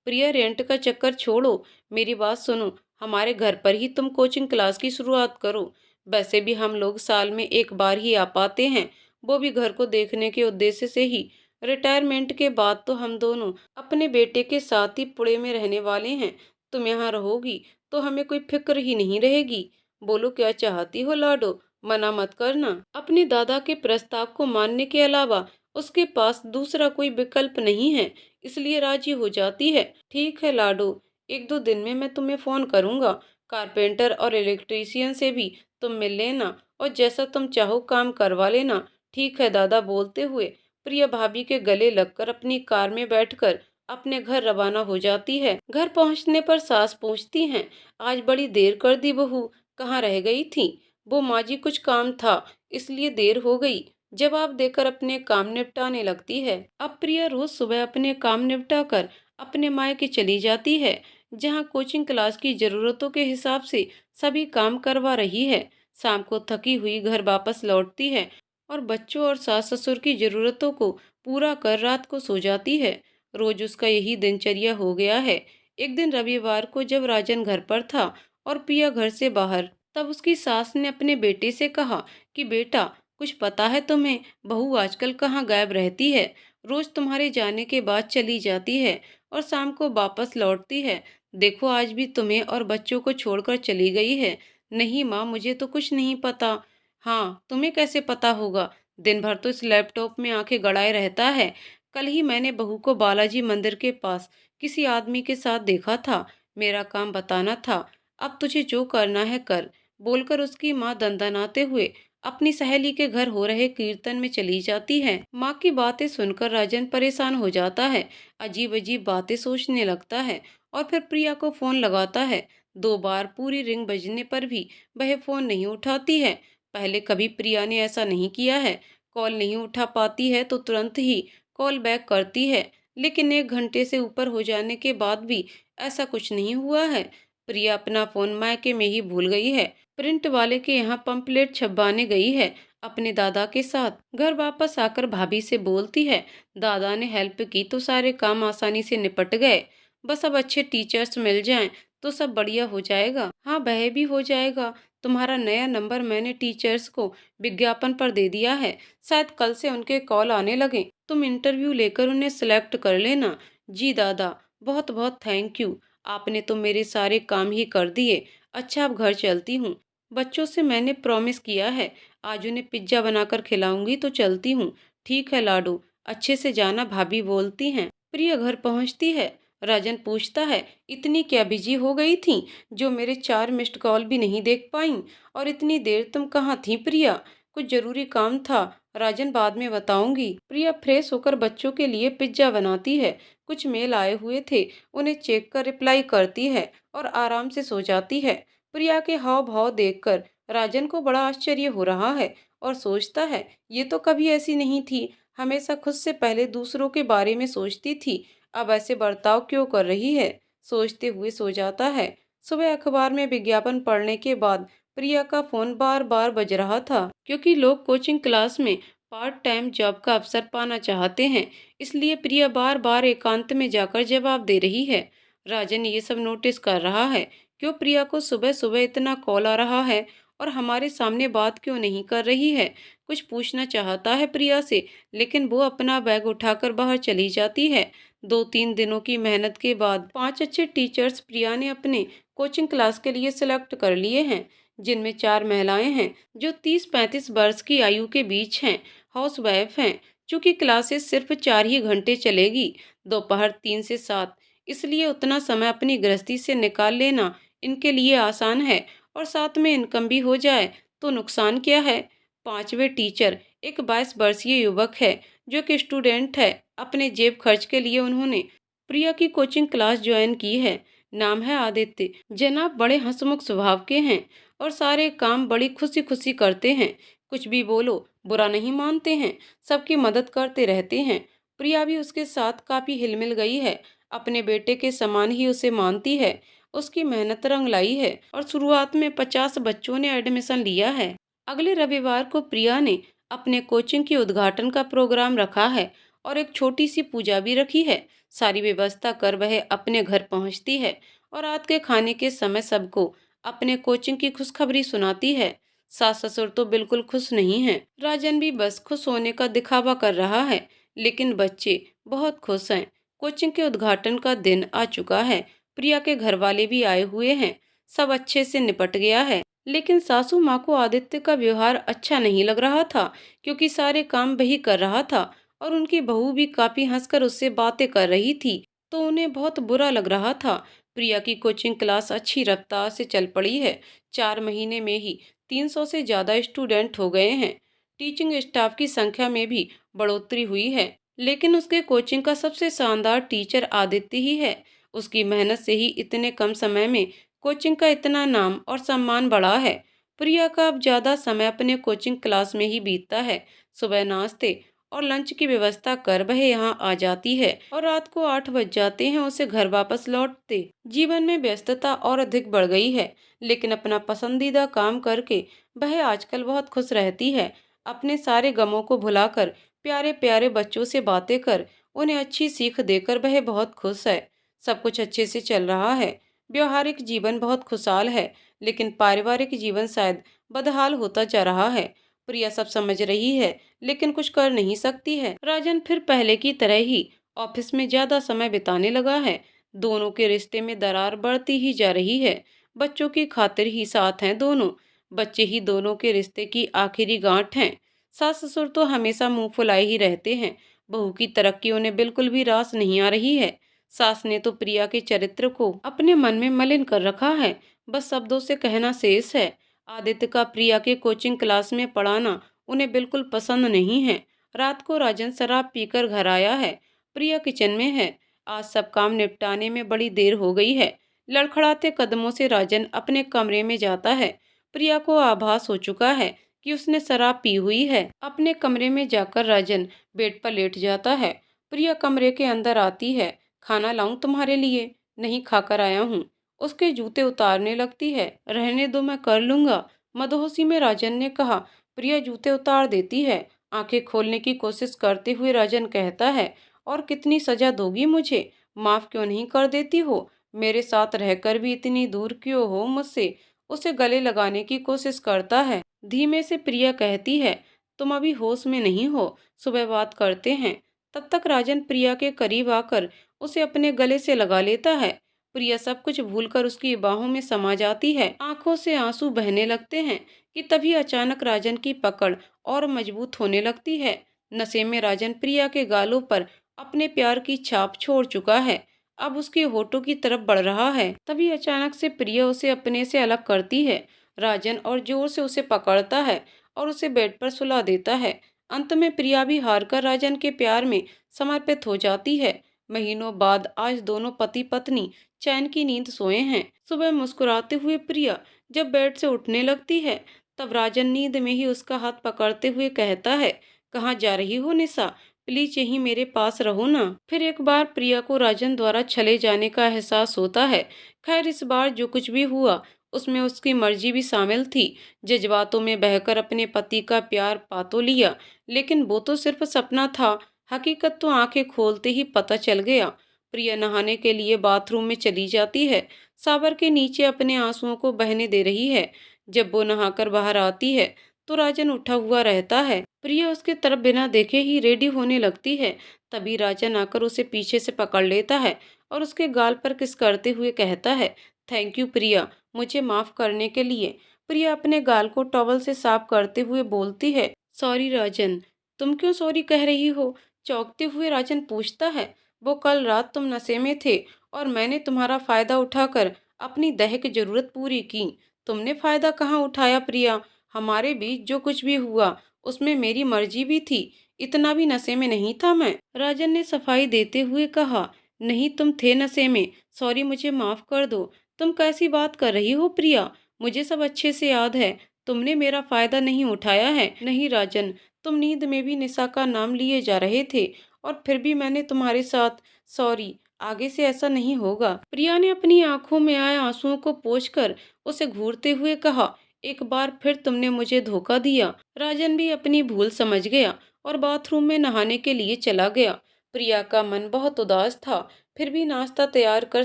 प्रिया रेंट का चक्कर छोड़ो, मेरी बात सुनो। हमारे घर पर ही तुम कोचिंग क्लास की शुरुआत करो। वैसे भी हम लोग साल में एक बार ही आ पाते हैं, वो भी घर को देखने के उद्देश्य से ही। रिटायरमेंट के बाद तो हम दोनों अपने बेटे के साथ ही पुणे में रहने वाले हैं। तुम यहाँ रहोगी तो हमें कोई फिक्र ही नहीं रहेगी। बोलो क्या चाहती हो लाडो, मना मत करना। अपने दादा के प्रस्ताव को मानने के अलावा उसके पास दूसरा कोई विकल्प नहीं है, इसलिए राजी हो जाती है। ठीक है लाडो, एक दो दिन में मैं तुम्हें फोन करूंगा। कारपेंटर और इलेक्ट्रीशियन से भी तुम मिल लेना और जैसा तुम चाहो काम करवा लेना। ठीक है दादा बोलते हुए प्रिया भाभी के गले लगकर अपनी कार में बैठकर अपने घर रवाना हो जाती है। घर पहुंचने पर सास पूछती हैं, आज बड़ी देर कर दी बहू, कहाँ रह गई थी? वो माँ जी कुछ काम था इसलिए देर हो गई, जवाब देकर अपने काम निपटाने लगती है। अब प्रिया रोज सुबह अपने काम निपटाकर अपने मायके चली जाती है, जहाँ कोचिंग क्लास की जरूरतों के हिसाब से सभी काम करवा रही है। शाम को थकी हुई घर वापस लौटती है और बच्चों और सास ससुर की जरूरतों को पूरा कर रात को सो जाती है। रोज उसका यही दिनचर्या हो गया है। एक दिन रविवार को जब राजन घर पर था और पिया घर से बाहर, तब उसकी सास ने अपने बेटे से कहा कि बेटा कुछ पता है तुम्हें, बहू आजकल कहाँ गायब रहती है? रोज तुम्हारे जाने के बाद चली जाती है और शाम को वापस लौटती है। देखो आज भी तुम्हें और बच्चों को छोड़कर चली गई है। नहीं माँ, मुझे तो कुछ नहीं पता। हाँ तुम्हें कैसे पता होगा, दिन भर तो इस लैपटॉप में आंखें गड़ाए रहता है। कल ही मैंने बहू को बालाजी मंदिर के पास किसी आदमी के साथ देखा था। मेरा काम बताना था, अब तुझे जो करना है कर, बोलकर उसकी माँ दंदनाते हुए अपनी सहेली के घर हो रहे कीर्तन में चली जाती है। माँ की बातें सुनकर राजन परेशान हो जाता है, अजीब अजीब बातें सोचने लगता है और फिर प्रिया को फोन लगाता है। दो बार पूरी रिंग बजने पर भी वह फोन नहीं उठाती है। पहले कभी प्रिया ने ऐसा नहीं किया है। कॉल नहीं उठा पाती है तो तुरंत ही कॉल बैक करती है, लेकिन एक घंटे से ऊपर हो जाने के बाद भी ऐसा कुछ नहीं हुआ है। प्रिया अपना फोन मायके में ही भूल गई है। प्रिंट वाले के यहाँ पंपलेट छपवाने गई है अपने दादा के साथ। घर वापस आकर भाभी से बोलती है, दादा ने हेल्प की तो सारे काम आसानी से निपट गए, बस अब अच्छे टीचर्स मिल जाएं तो सब बढ़िया हो जाएगा। हाँ, वह भी हो जाएगा। तुम्हारा नया नंबर मैंने टीचर्स को विज्ञापन पर दे दिया है, शायद कल से उनके कॉल आने लगे। तुम इंटरव्यू लेकर उन्हें सिलेक्ट कर लेना। जी दादा, बहुत बहुत थैंक यू। आपने तो मेरे सारे काम ही कर दिए। अच्छा, अब घर चलती हूँ। बच्चों से मैंने प्रॉमिस किया है, आज उन्हें पिज्जा बनाकर खिलाऊंगी, तो चलती हूँ। ठीक है लाडू, अच्छे से जाना, भाभी बोलती हैं। प्रिया घर पहुंचती है। राजन पूछता है, इतनी क्या बिजी हो गई थी जो मेरे 4 मिस्ड कॉल भी नहीं देख पाई? और इतनी देर तुम कहाँ थी प्रिया? कुछ जरूरी काम था? राजन, बाद में बताऊंगी। प्रिया फ्रेश होकर बच्चों के लिए पिज्जा बनाती है। कुछ मेल आए हुए थे, उन्हें चेक कर रिप्लाई करती है और आराम से सो जाती है। प्रिया के हाव भाव देखकर राजन को बड़ा आश्चर्य हो रहा है और सोचता है, ये तो कभी ऐसी नहीं थी, हमेशा खुद से पहले दूसरों के बारे में सोचती थी, अब ऐसे बर्ताव क्यों कर रही है? सोचते हुए सो जाता है। सुबह अखबार में विज्ञापन पढ़ने के बाद प्रिया का फोन बार बार बज रहा था, क्योंकि लोग कोचिंग क्लास में पार्ट टाइम जॉब का अवसर पाना चाहते हैं, इसलिए प्रिया बार बार एकांत में जाकर जवाब दे रही है। राजन ये सब नोटिस कर रहा है, क्यों प्रिया को सुबह सुबह इतना कॉल आ रहा है और हमारे सामने बात क्यों नहीं कर रही है? कुछ पूछना चाहता है प्रिया से, लेकिन वो अपना बैग उठाकर बाहर चली जाती है। 2-3 दिनों की मेहनत के बाद 5 अच्छे टीचर्स प्रिया ने अपने कोचिंग क्लास के लिए सिलेक्ट कर लिए हैं, जिनमें 4 महिलाएं हैं जो 30-35 वर्ष की आयु के बीच हैं, हाउस वाइफ हैं। चूंकि क्लासेस सिर्फ 4 ही घंटे चलेगी, दोपहर 3 से 7, इसलिए उतना समय अपनी गृहस्थी से निकाल लेना इनके लिए आसान है, और साथ में इनकम भी हो जाए तो नुकसान क्या है। 5वें टीचर एक 22 वर्षीय युवक है जो कि स्टूडेंट है। अपने जेब खर्च के लिए उन्होंने प्रिया की कोचिंग क्लास ज्वाइन की है। नाम है आदित्य। जनाब बड़े हंसमुख स्वभाव के हैं और सारे काम बड़ी खुशी खुशी करते हैं। कुछ भी बोलो, बुरा नहीं मानते हैं, सबकी मदद करते रहते हैं। प्रिया भी उसके साथ काफी हिलमिल गई है, अपने बेटे के समान ही उसे मानती है। उसकी मेहनत रंग लाई है और शुरुआत में 50 बच्चों ने एडमिशन लिया है। अगले रविवार को प्रिया ने अपने कोचिंग के उद्घाटन का प्रोग्राम रखा है और एक छोटी सी पूजा भी रखी है। सारी व्यवस्था कर वह अपने घर पहुंचती है और रात के खाने के समय सबको अपने कोचिंग की खुशखबरी सुनाती है। सास ससुर तो बिल्कुल खुश नहीं हैं। राजन भी बस खुश होने का दिखावा कर रहा है, लेकिन बच्चे बहुत खुश हैं। कोचिंग के उद्घाटन का दिन आ चुका है। प्रिया के घर वाले भी आए हुए हैं। सब अच्छे से निपट गया है, लेकिन सासू माँ को आदित्य का व्यवहार अच्छा नहीं लग रहा था, क्योंकि सारे काम वही कर रहा था और उनकी बहू भी काफी हंसकर उससे बातें कर रही थी, तो उन्हें बहुत बुरा लग रहा था। प्रिया की कोचिंग क्लास अच्छी रफ्तार से चल पड़ी है। 4 महीने में ही 300 से ज्यादा स्टूडेंट हो गए हैं। टीचिंग स्टाफ की संख्या में भी बढ़ोतरी हुई है, लेकिन उसके कोचिंग का सबसे शानदार टीचर आदित्य ही है। उसकी मेहनत से ही इतने कम समय में कोचिंग का इतना नाम और सम्मान बढ़ा है। प्रिया का अब ज्यादा समय अपने कोचिंग क्लास में ही बीतता है। सुबह नाश्ते और लंच की व्यवस्था कर वह यहाँ आ जाती है और रात को 8 बज जाते हैं उसे घर वापस लौटते। जीवन में व्यस्तता और अधिक बढ़ गई है, लेकिन अपना पसंदीदा काम करके वह आजकल बहुत खुश रहती है। अपने सारे गमों को भुलाकर प्यारे प्यारे बच्चों से बातें कर उन्हें अच्छी सीख देकर वह बहुत खुश है। सब कुछ अच्छे से चल रहा है। व्यवहारिक जीवन बहुत खुशहाल है, लेकिन पारिवारिक जीवन शायद बदहाल होता जा रहा है। प्रिया सब समझ रही है, लेकिन कुछ कर नहीं सकती है। राजन फिर पहले की तरह ही ऑफिस में ज्यादा समय बिताने लगा है। दोनों के रिश्ते में दरार बढ़ती ही जा रही है। बच्चों की खातिर ही साथ हैं दोनों। बच्चे ही दोनों के रिश्ते की आखिरी गांठ हैं। सास ससुर तो हमेशा मुंह फुलाए ही रहते हैं। बहू की तरक्की उन्हें बिल्कुल भी रास नहीं आ रही है। सास ने तो प्रिया के चरित्र को अपने मन में मलिन कर रखा है, बस शब्दों से कहना शेष है। आदित्य का प्रिया के कोचिंग क्लास में पढ़ाना उन्हें बिल्कुल पसंद नहीं है। रात को राजन शराब पीकर घर आया है। प्रिया किचन में है। आज सब काम निपटाने में बड़ी देर हो गई है। लड़खड़ाते कदमों से राजन अपने कमरे में जाता है। प्रिया को आभास हो चुका है कि उसने शराब पी हुई है। अपने कमरे में जाकर राजन बेड पर लेट जाता है। प्रिया कमरे के अंदर आती है। खाना लाऊं तुम्हारे लिए? नहीं, खाकर आया हूँ। उसके जूते उतारने लगती है। रहने दो, मैं कर लूंगा, मदहोशी में राजन ने कहा। प्रिया जूते उतार देती है। आंखें खोलने की कोशिश करते हुए राजन कहता है, और कितनी सजा दोगी मुझे? माफ क्यों नहीं कर देती हो? मेरे साथ रहकर भी इतनी दूर क्यों हो मुझसे? उसे गले लगाने की कोशिश करता है। धीमे से प्रिया कहती है, तुम अभी होश में नहीं हो, सुबह बात करते हैं। तब तक राजन प्रिया के करीब आकर उसे अपने गले से लगा लेता है। प्रिया सब कुछ भूलकर उसकी बाहों में समा जाती है, आंखों से आंसू बहने लगते हैं कि तभी अचानक राजन की पकड़ और मजबूत होने लगती है। नशे में राजन प्रिया के गालों पर अपने प्यार की छाप छोड़ चुका है, अब उसके होठों की तरफ बढ़ रहा है। तभी अचानक से प्रिया उसे अपने से अलग करती है। राजन और जोर से उसे पकड़ता है और उसे बेड पर सुला देता है। अंत में प्रिया भी हारकर राजन के प्यार में समर्पित हो जाती है। महीनों बाद आज दोनों पति पत्नी चैन की नींद सोए हैं। सुबह मुस्कुराते हुए प्रिया जब बेड से उठने लगती है, तब राजन नींद में ही उसका हाथ पकड़ते हुए कहता है, कहाँ जा रही हो निशा? प्लीज यहीं मेरे पास रहो ना। फिर एक बार प्रिया को राजन द्वारा छले जाने का एहसास होता है। खैर इस बार जो कुछ भी हुआ उसमें उसकी मर्जी भी शामिल थी। जज्बातों में बहकर अपने पति का प्यार पा तो लिया, लेकिन वो तो सिर्फ सपना था। हकीकत तो आंखें खोलते ही पता चल गया। प्रिया नहाने के लिए बाथरूम में चली जाती है, शावर के नीचे अपने आंसुओं को बहने दे रही है। जब वो नहाकर बाहर आती है तो राजन उठा हुआ रहता है। प्रिया उसके तरफ बिना देखे ही रेडी होने लगती है। तभी राजन आकर उसे पीछे से पकड़ लेता है और उसके गाल पर किस करते हुए कहता है, थैंक यू प्रिया, मुझे माफ करने के लिए। प्रिया अपने गाल को टॉवल से साफ करते हुए बोलती है, सॉरी राजन। तुम क्यों सॉरी कह रही हो? चौंकते हुए राजन पूछता है, वो कल रात तुम नशे में थे और मैंने तुम्हारा फायदा उठाकर अपनी दैहिक जरूरत पूरी की। तुमने फायदा कहाँ उठाया प्रिया? हमारे बीच जो कुछ भी हुआ उसमें मेरी मर्जी भी थी, इतना भी नशे में नहीं था मैं। राजन ने सफाई देते हुए कहा, नहीं तुम थे नशे में, सॉरी मुझे माफ कर दो। तुम कैसी बात कर रही हो प्रिया? मुझे सब अच्छे से याद है, तुमने मेरा फायदा नहीं उठाया है। नहीं राजन, तुम नींद में भी निशा का नाम लिए जा रहे थे और फिर भी मैंने तुम्हारे साथ, सॉरी, आगे से ऐसा नहीं होगा। प्रिया ने अपनी आंखों में आए आंसुओं को पोंछकर उसे घूरते हुए कहा, एक बार फिर तुमने मुझे धोखा दिया। राजन भी अपनी भूल समझ गया और बाथरूम में नहाने के लिए चला गया। प्रिया का मन बहुत उदास था, फिर भी नाश्ता तैयार कर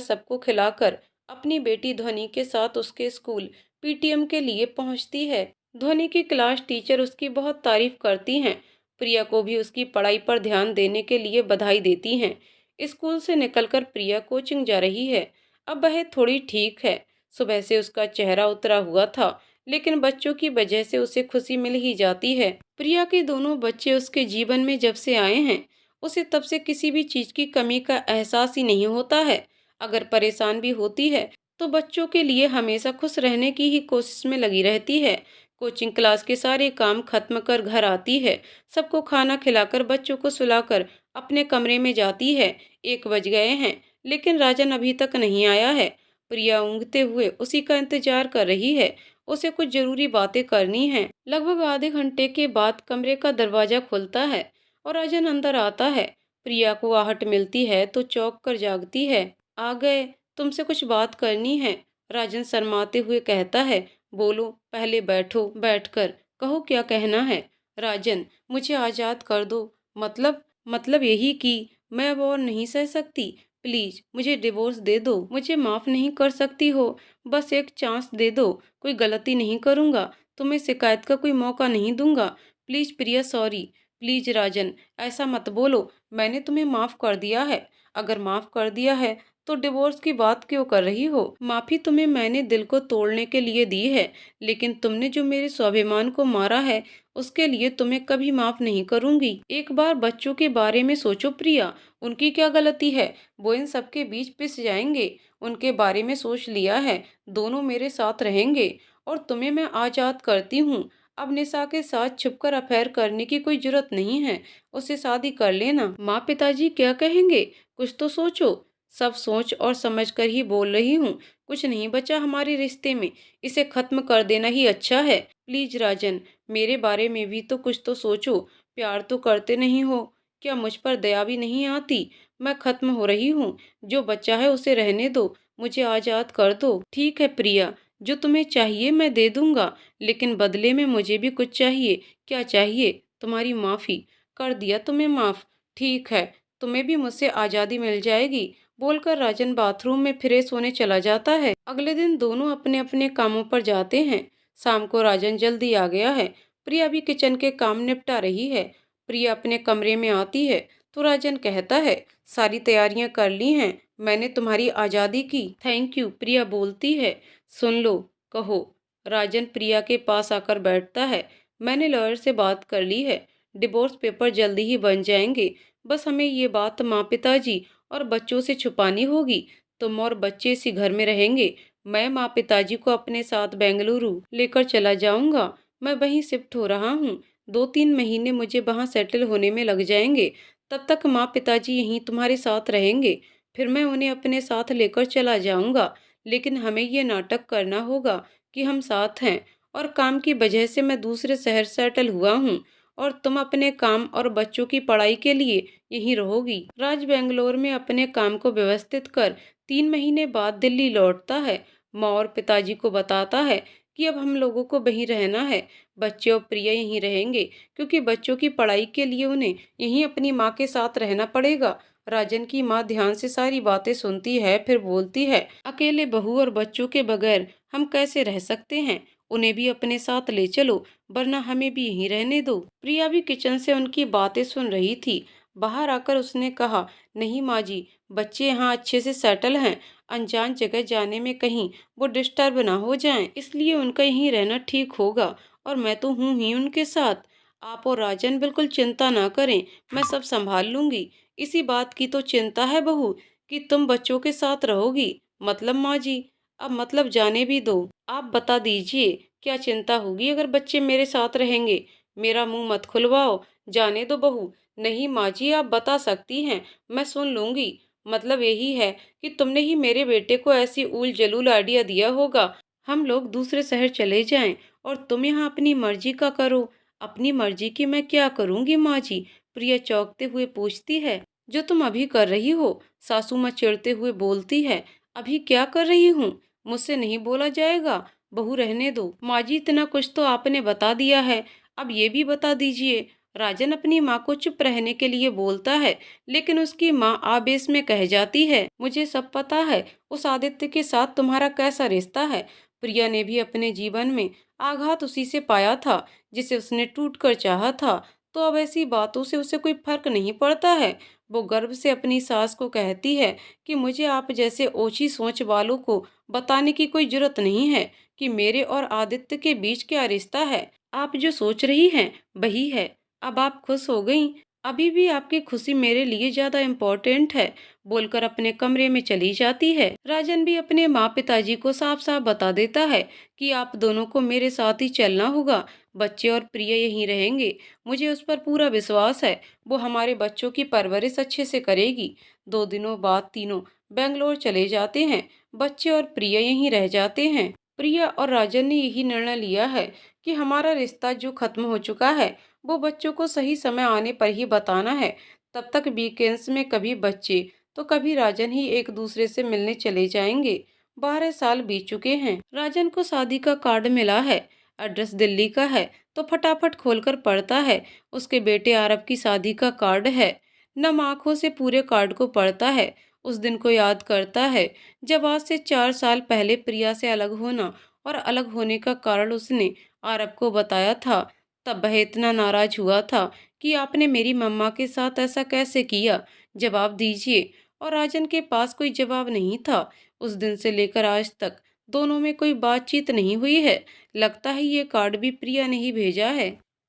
सबको खिलाकर अपनी बेटी ध्वनि के साथ उसके स्कूल पीटीएम के लिए पहुंचती है। ध्वनि की क्लास टीचर उसकी बहुत तारीफ करती हैं। प्रिया को भी उसकी पढ़ाई पर ध्यान देने के लिए बधाई देती हैं। स्कूल से निकलकर प्रिया कोचिंग जा रही है। अब वह थोड़ी ठीक है। सुबह से उसका चेहरा उतरा हुआ था, लेकिन बच्चों की वजह से उसे खुशी मिल ही जाती है। प्रिया के दोनों बच्चे उसके जीवन में जब से आए हैं, उसे तब से किसी भी चीज की कमी का एहसास ही नहीं होता है। अगर परेशान भी होती है तो बच्चों के लिए हमेशा खुश रहने की ही कोशिश में लगी रहती है। कोचिंग क्लास के सारे काम खत्म कर घर आती है, सबको खाना खिलाकर बच्चों को सुलाकर अपने कमरे में जाती है। 1 बज गए हैं, लेकिन राजन अभी तक नहीं आया है। प्रिया ऊँघते हुए उसी का इंतजार कर रही है। उसे कुछ जरूरी बातें करनी हैं। लगभग आधे घंटे के बाद कमरे का दरवाजा खुलता है और राजन अंदर आता है। प्रिया को आहट मिलती है तो चौंक कर जागती है। आ गए, तुमसे कुछ बात करनी है। राजन शर्माते हुए कहता है, बोलो, पहले बैठो, बैठकर कहो क्या कहना है। राजन, मुझे आजाद कर दो। मतलब यही कि मैं अब और नहीं सह सकती। प्लीज मुझे डिवोर्स दे दो। मुझे माफ नहीं कर सकती हो, बस एक चांस दे दो। कोई गलती नहीं करूंगा, तुम्हें शिकायत का कोई मौका नहीं दूंगा। Please Priya, sorry. प्लीज राजन, ऐसा मत बोलो। मैंने तुम्हें माफ कर दिया है। अगर माफ कर दिया है तो डिवोर्स की बात क्यों कर रही हो? माफी तुम्हें मैंने दिल को तोड़ने के लिए दी है, लेकिन तुमने जो मेरे स्वाभिमान को मारा है उसके लिए तुम्हें कभी माफ नहीं करूंगी। एक बार बच्चों के बारे में सोचो प्रिया, उनकी क्या गलती है? वो इन सबके बीच पिस जाएंगे। उनके बारे में सोच लिया है, दोनों मेरे साथ रहेंगे और तुम्हें मैं आजाद करती हूँ। अब निशा के साथ छुपकर अफेयर करने की कोई जरूरत नहीं है, उससे शादी कर लेना। माँ पिताजी क्या कहेंगे? कुछ तो सोचो। सब सोच और समझ कर ही बोल रही हूँ। कुछ नहीं बचा हमारे रिश्ते में, इसे खत्म कर देना ही अच्छा है। प्लीज राजन, मेरे बारे में भी तो कुछ तो सोचो। प्यार तो करते नहीं हो, क्या मुझ पर दया भी नहीं आती? मैं खत्म हो रही हूँ, जो बच्चा है उसे रहने दो, मुझे आजाद कर दो। ठीक है प्रिया, जो तुम्हें चाहिए मैं दे दूंगा, लेकिन बदले में मुझे भी कुछ चाहिए। क्या चाहिए? तुम्हारी माफी। कर दिया तुम्हें माफ। ठीक है, तुम्हें भी मुझसे आज़ादी मिल जाएगी। बोलकर राजन बाथरूम में फ्रेश होने चला जाता है। अगले दिन दोनों अपने अपने कामों पर जाते हैं। शाम को राजन जल्दी आ गया है। प्रिया भी किचन के काम निपटा रही है। प्रिया अपने कमरे में आती है तो राजन कहता है, सारी तैयारियां कर ली हैं, मैंने तुम्हारी आज़ादी की। थैंक यू, प्रिया बोलती है। सुन लो, कहो। राजन प्रिया के पास आकर बैठता है। मैंने लॉयर से बात कर ली है, डिवोर्स पेपर जल्दी ही बन जाएंगे। बस हमें ये बात माँ पिताजी और बच्चों से छुपानी होगी। तुम और बच्चे इसी घर में रहेंगे। मैं माँ पिताजी को अपने साथ बेंगलुरु लेकर चला जाऊंगा। मैं वहीं शिफ्ट हो रहा हूँ। 2-3 महीने मुझे वहाँ सेटल होने में लग जाएंगे। तब तक माँ पिताजी यहीं तुम्हारे साथ रहेंगे। फिर मैं उन्हें अपने साथ लेकर चला जाऊंगा। लेकिन हमें ये नाटक करना होगा कि हम साथ हैं और काम की वजह से मैं दूसरे शहर सेटल हुआ हूँ और तुम अपने काम और बच्चों की पढ़ाई के लिए यहीं रहोगी। राज बेंगलोर में अपने काम को व्यवस्थित कर 3 महीने बाद दिल्ली लौटता है। माँ और पिताजी को बताता है कि अब हम लोगों को वहीं रहना है। बच्चे और प्रिया यहीं रहेंगे क्योंकि बच्चों की पढ़ाई के लिए उन्हें यहीं अपनी माँ के साथ रहना पड़ेगा। राजन की माँ ध्यान से सारी बातें सुनती है, फिर बोलती है, अकेले बहू और बच्चों के बगैर हम कैसे रह सकते हैं? उन्हें भी अपने साथ ले चलो, वरना हमें भी यहीं रहने दो। प्रिया भी किचन से उनकी बातें सुन रही थी। बाहर आकर उसने कहा, नहीं माँ जी, बच्चे यहाँ अच्छे से सेटल हैं। अनजान जगह जाने में कहीं वो डिस्टर्ब ना हो जाएं, इसलिए उनका यहीं रहना ठीक होगा। और मैं तो हूँ ही उनके साथ। आप और राजन बिल्कुल चिंता ना करें, मैं सब संभाल लूंगी। इसी बात की तो चिंता है बहू कि तुम बच्चों के साथ रहोगी। मतलब माँ जी, अब मतलब जाने भी दो। आप बता दीजिए, क्या चिंता होगी अगर बच्चे मेरे साथ रहेंगे? मेरा मुंह मत खुलवाओ, जाने दो बहू। नहीं माँ जी, आप बता सकती हैं, मैं सुन लूंगी। मतलब यही है कि तुमने ही मेरे बेटे को ऐसी ऊल जलूल आइडिया दिया होगा हम लोग दूसरे शहर चले जाएं और तुम यहाँ अपनी मर्जी का करो। अपनी मर्जी की मैं क्या करूंगी माँ जी? प्रिया चौंकते हुए पूछती है। जो तुम अभी कर रही हो, सासू माँ चिढ़ते हुए बोलती है। अभी क्या कर रही हूँ? मुझसे नहीं बोला जाएगा। बहू रहने दो। माँ जी, इतना कुछ तो आपने बता दिया है, अब ये भी बता दीजिए। राजन अपनी माँ को चुप रहने के लिए बोलता है, लेकिन उसकी माँ आवेश में कह जाती है, मुझे सब पता है उस आदित्य के साथ तुम्हारा कैसा रिश्ता है। प्रिया ने भी अपने जीवन में आघात उसी से पाया था जिसे उसने टूट कर चाहा था। तो अब ऐसी बातों से उसे कोई फर्क नहीं पड़ता है। वो गर्व से अपनी सास को कहती है कि मुझे आप जैसे ओछी सोच वालों को बताने की कोई जरूरत नहीं है कि मेरे और आदित्य के बीच क्या रिश्ता है। आप जो सोच रही हैं वही है। अब आप खुश हो गईं। अभी भी आपकी खुशी मेरे लिए ज्यादा इम्पोर्टेंट है, बोलकर अपने कमरे में चली जाती है। राजन भी अपने माँ पिताजी को साफ साफ बता देता है कि आप दोनों को मेरे साथ ही चलना होगा। बच्चे और प्रिय यहीं रहेंगे। मुझे उस पर पूरा विश्वास है, वो हमारे बच्चों की परवरिश अच्छे से करेगी। 2 दिनों बाद तीनों बेंगलोर चले जाते हैं। बच्चे और प्रिय यहीं रह जाते हैं। प्रिया और राजन ने यही निर्णय लिया है कि हमारा रिश्ता जो खत्म हो चुका है वो बच्चों को सही समय आने पर ही बताना है। तब तक वीकेंड्स में कभी बच्चे तो कभी राजन ही एक दूसरे से मिलने चले जाएंगे। 12 साल बीत चुके हैं। राजन को शादी का कार्ड मिला है। एड्रेस दिल्ली का है तो फटाफट खोलकर पढ़ता है। उसके बेटे आरब की शादी का कार्ड है। नम आंखों से पूरे कार्ड को पढ़ता है। उस दिन को याद करता है जब आज से 4 साल पहले प्रिया से अलग होना और अलग होने का कारण उसने आरब को बताया था। तब वह इतना नाराज हुआ था कि आपने मेरी मम्मा के साथ ऐसा कैसे किया? जवाब दीजिए। और राजन के पास कोई जवाब नहीं था। उस दिन से लेकर आज तक दोनों में कोई बातचीत नहीं हुई है। लगता है ये कार्ड भी प्रिया ने ही भेजा है।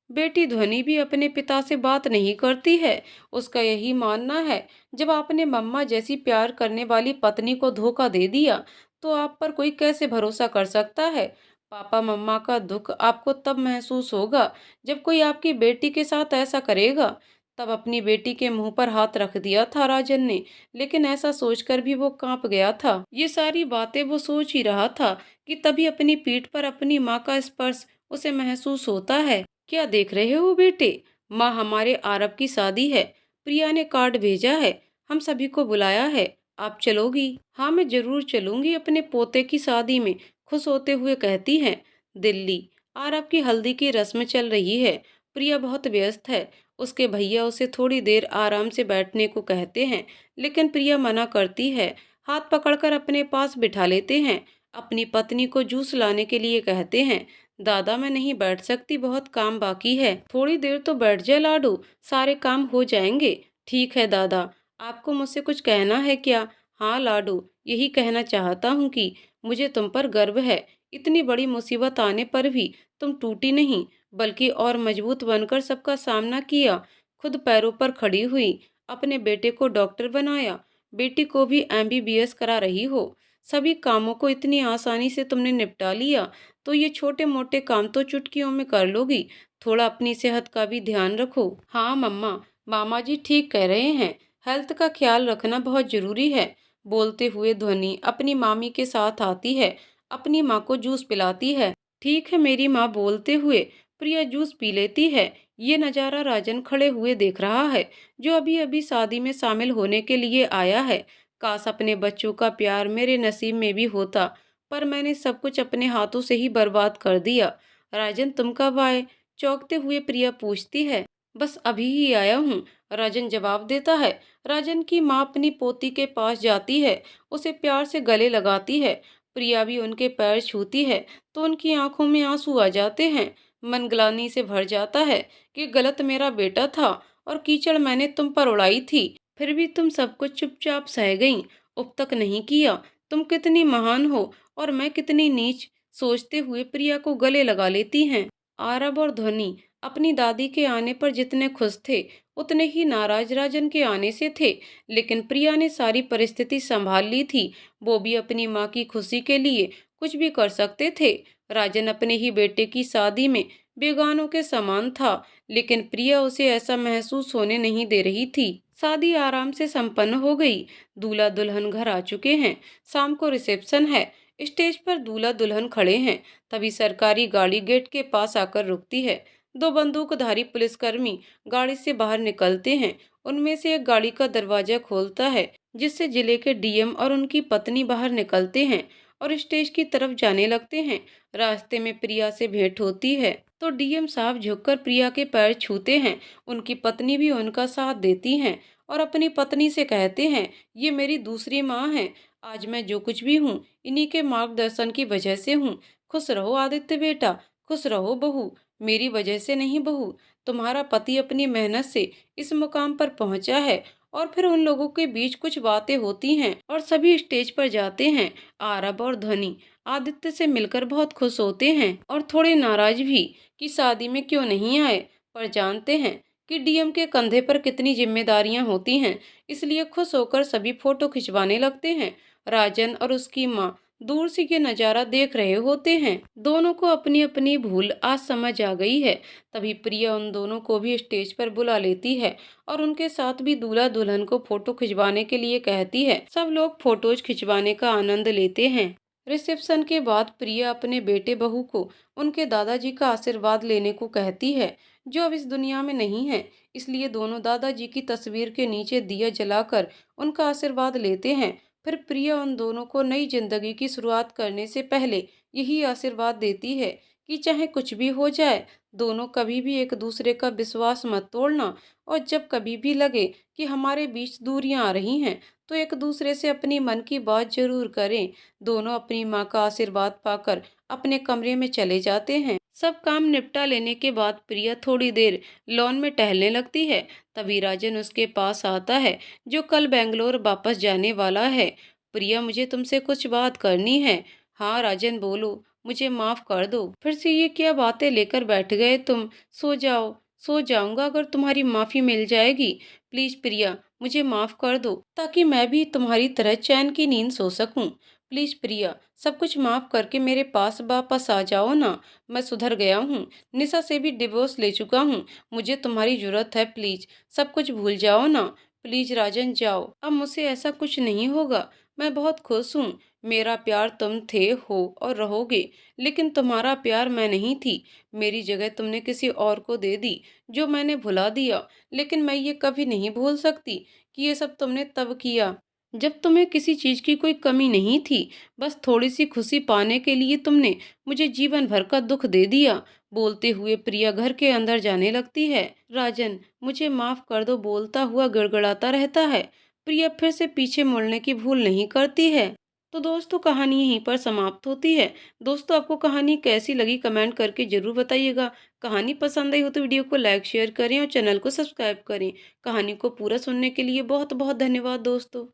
बेटी ध्वनि भी अपने पिता से बात नहीं करती है। उसका यही मानना है, जब आपने मम्मा जैसी प्यार करने वाली पत्नी को धोखा दे दिया तो आप पर कोई कैसे भरोसा कर सकता है। पापा मम्मा का दुख आपको तब महसूस होगा जब कोई आपकी बेटी के साथ ऐसा करेगा। तब अपनी बेटी के मुंह पर हाथ रख दिया था राजन ने, लेकिन ऐसा सोचकर भी वो कांप गया था। ये सारी बातें वो सोच ही रहा था कि तभी अपनी पीठ पर अपनी माँ का स्पर्श उसे महसूस होता है। क्या देख रहे हो बेटे? माँ, हमारे आरब की शादी है। प्रिया ने कार्ड भेजा है, हम सभी को बुलाया है। आप चलोगी? हाँ, मैं जरूर चलूंगी अपने पोते की शादी में, खुश होते हुए कहती हैं। दिल्ली। आरब की हल्दी की रस्म चल रही है। प्रिया बहुत व्यस्त है। उसके भैया उसे थोड़ी देर आराम से बैठने को कहते हैं, लेकिन प्रिया मना करती है। हाथ पकड़कर अपने पास बिठा लेते हैं। अपनी पत्नी को जूस लाने के लिए कहते हैं। दादा, मैं नहीं बैठ सकती, बहुत काम बाकी है। थोड़ी देर तो बैठ जाए लाडू, सारे काम हो जाएंगे। ठीक है दादा, आपको मुझसे कुछ कहना है क्या? हाँ लाडू, यही कहना चाहता हूँ कि मुझे तुम पर गर्व है। इतनी बड़ी मुसीबत आने पर भी तुम टूटी नहीं, बल्कि और मजबूत बनकर सबका सामना किया। खुद पैरों पर खड़ी हुई, अपने बेटे को डॉक्टर बनाया, बेटी को भी एमबीबीएस करा रही हो। सभी कामों को इतनी आसानी से तुमने निपटा लिया, तो ये छोटे मोटे काम तो चुटकियों में कर लोगी। थोड़ा अपनी सेहत का भी ध्यान रखो। हाँ मम्मा, मामा जी ठीक कह रहे हैं। हेल्थ का ख्याल रखना बहुत जरूरी है। बोलते हुए ध्वनि अपनी मामी के साथ आती है, अपनी माँ को जूस पिलाती है। ठीक है मेरी माँ, बोलते हुए प्रिया जूस पी लेती है। ये नज़ारा राजन खड़े हुए देख रहा है, जो अभी अभी शादी में शामिल होने के लिए आया है। काश अपने बच्चों का प्यार मेरे नसीब में भी होता, पर मैंने सब कुछ अपने हाथों से ही बर्बाद कर दिया। राजन, तुम कब आए? चौंकते हुए प्रिया पूछती है। बस अभी ही आया हूँ, राजन जवाब देता है। राजन की माँ अपनी पोती के पास जाती है, उसे प्यार से गले लगाती है। प्रिया भी उनके पैर छूती है तो उनकी आंखों में आंसू आ जाते हैं। मन ग्लानि से भर जाता है कि गलत मेरा बेटा था और कीचड़ मैंने तुम पर उड़ाई थी, फिर भी तुम सब कुछ चुपचाप सह गईं, अब तक नहीं किया। तुम कितनी महान हो और मैं कितनी नीच। सोचते हुए प्रिया को गले लगा लेती हैं। आरब और ध्वनि अपनी दादी के आने पर जितने खुश थे, उतने ही नाराज राजन के आने से थे। लेकिन प्रिया ने सारी परिस्थिति संभाल ली थी। वो भी अपनी माँ की खुशी के लिए कुछ भी कर सकते थे। राजन अपने ही बेटे की शादी में बेगानों के समान था, लेकिन प्रिया उसे ऐसा महसूस होने नहीं दे रही थी। शादी आराम से संपन्न हो गई। दूल्हा दुल्हन घर आ चुके हैं। शाम को रिसेप्शन है। स्टेज पर दूल्हा दुल्हन खड़े हैं। तभी सरकारी गाड़ी गेट के पास आकर रुकती है। दो बंदूकधारी पुलिसकर्मी गाड़ी से बाहर निकलते हैं। उनमें से एक गाड़ी का दरवाजा खोलता है, जिससे जिले के डीएम और उनकी पत्नी बाहर निकलते हैं और स्टेज की तरफ जाने लगते हैं। रास्ते में प्रिया से भेंट होती है तो डीएम साहब झुककर प्रिया के पैर छूते हैं। उनकी पत्नी भी उनका साथ देती हैं और अपनी पत्नी से कहते हैं, ये मेरी दूसरी माँ है। आज मैं जो कुछ भी हूँ, इन्हीं के मार्गदर्शन की वजह से हूँ। खुश रहो आदित्य बेटा, खुश रहो बहू, मेरी वजह से नहीं बहू। तुम्हारा पति अपनी मेहनत से इस मुकाम पर पहुंचा है। और फिर उन लोगों के बीच कुछ बातें होती हैं और सभी स्टेज पर जाते हैं। आरब और ध्वनि आदित्य से मिलकर बहुत खुश होते हैं और थोड़े नाराज भी कि शादी में क्यों नहीं आए, पर जानते हैं कि डीएम के कंधे पर कितनी जिम्मेदारियां होती हैं। इसलिए खुश होकर सभी फोटो खिंचवाने लगते हैं। राजन और उसकी माँ दूर से ये नज़ारा देख रहे होते हैं। दोनों को अपनी अपनी भूल आज समझ आ गई है। तभी प्रिया उन दोनों को भी स्टेज पर बुला लेती है और उनके साथ भी दूल्हा दुल्हन को फोटो खिंचवाने के लिए कहती है। सब लोग फोटोज खिंचवाने का आनंद लेते हैं। रिसेप्शन के बाद प्रिया अपने बेटे बहू को उनके दादाजी का आशीर्वाद लेने को कहती है, जो अब इस दुनिया में नहीं है। इसलिए दोनों दादाजी की तस्वीर के नीचे दिया जलाकर उनका आशीर्वाद लेते हैं। फिर प्रिया उन दोनों को नई जिंदगी की शुरुआत करने से पहले यही आशीर्वाद देती है कि चाहे कुछ भी हो जाए, दोनों कभी भी एक दूसरे का विश्वास मत तोड़ना। और जब कभी भी लगे कि हमारे बीच दूरियां आ रही हैं, तो एक दूसरे से अपनी मन की बात जरूर करें। दोनों अपनी माँ का आशीर्वाद पाकर अपने कमरे में चले जाते हैं। सब काम निपटा लेने के बाद प्रिया थोड़ी देर लॉन में टहलने लगती है। तभी राजन उसके पास आता है, जो कल बेंगलोर वापस जाने वाला है। प्रिया, मुझे तुमसे कुछ बात करनी है। हाँ राजन बोलो, मुझे माफ कर दो। फिर से ये क्या बातें लेकर बैठ गए तुम? सो जाओ। सो जाऊंगा अगर तुम्हारी माफी मिल जाएगी। प्लीज प्रिया, मुझे माफ कर दो, ताकि मैं भी तुम्हारी तरह चैन की नींद सो सकूं। प्लीज प्रिया, सब कुछ माफ करके मेरे पास वापस आ जाओ ना। मैं सुधर गया हूँ, निशा से भी डिवोर्स ले चुका हूँ। मुझे तुम्हारी जरूरत है, प्लीज सब कुछ भूल जाओ ना। प्लीज राजन जाओ, अब मुझसे ऐसा कुछ नहीं होगा। मैं बहुत खुश हूँ। मेरा प्यार तुम थे, हो और रहोगे, लेकिन तुम्हारा प्यार मैं नहीं थी। मेरी जगह तुमने किसी और को दे दी, जो मैंने भुला दिया। लेकिन मैं ये कभी नहीं भूल सकती कि ये सब तुमने तब किया जब तुम्हें किसी चीज की कोई कमी नहीं थी, बस थोड़ी सी खुशी पाने के लिए तुमने मुझे जीवन भर का दुख दे दिया। बोलते हुए प्रिया घर के अंदर जाने लगती है। राजन, मुझे माफ कर दो बोलता हुआ गिड़गिड़ाता रहता है। प्रिया फिर से पीछे मुड़ने की भूल नहीं करती है। तो दोस्तों, कहानी यहीं पर समाप्त होती है। दोस्तों, आपको कहानी कैसी लगी कमेंट करके जरूर बताइएगा। कहानी पसंद आई हो तो वीडियो को लाइक शेयर करें और चैनल को सब्सक्राइब करें। कहानी को पूरा सुनने के लिए बहुत बहुत धन्यवाद दोस्तों।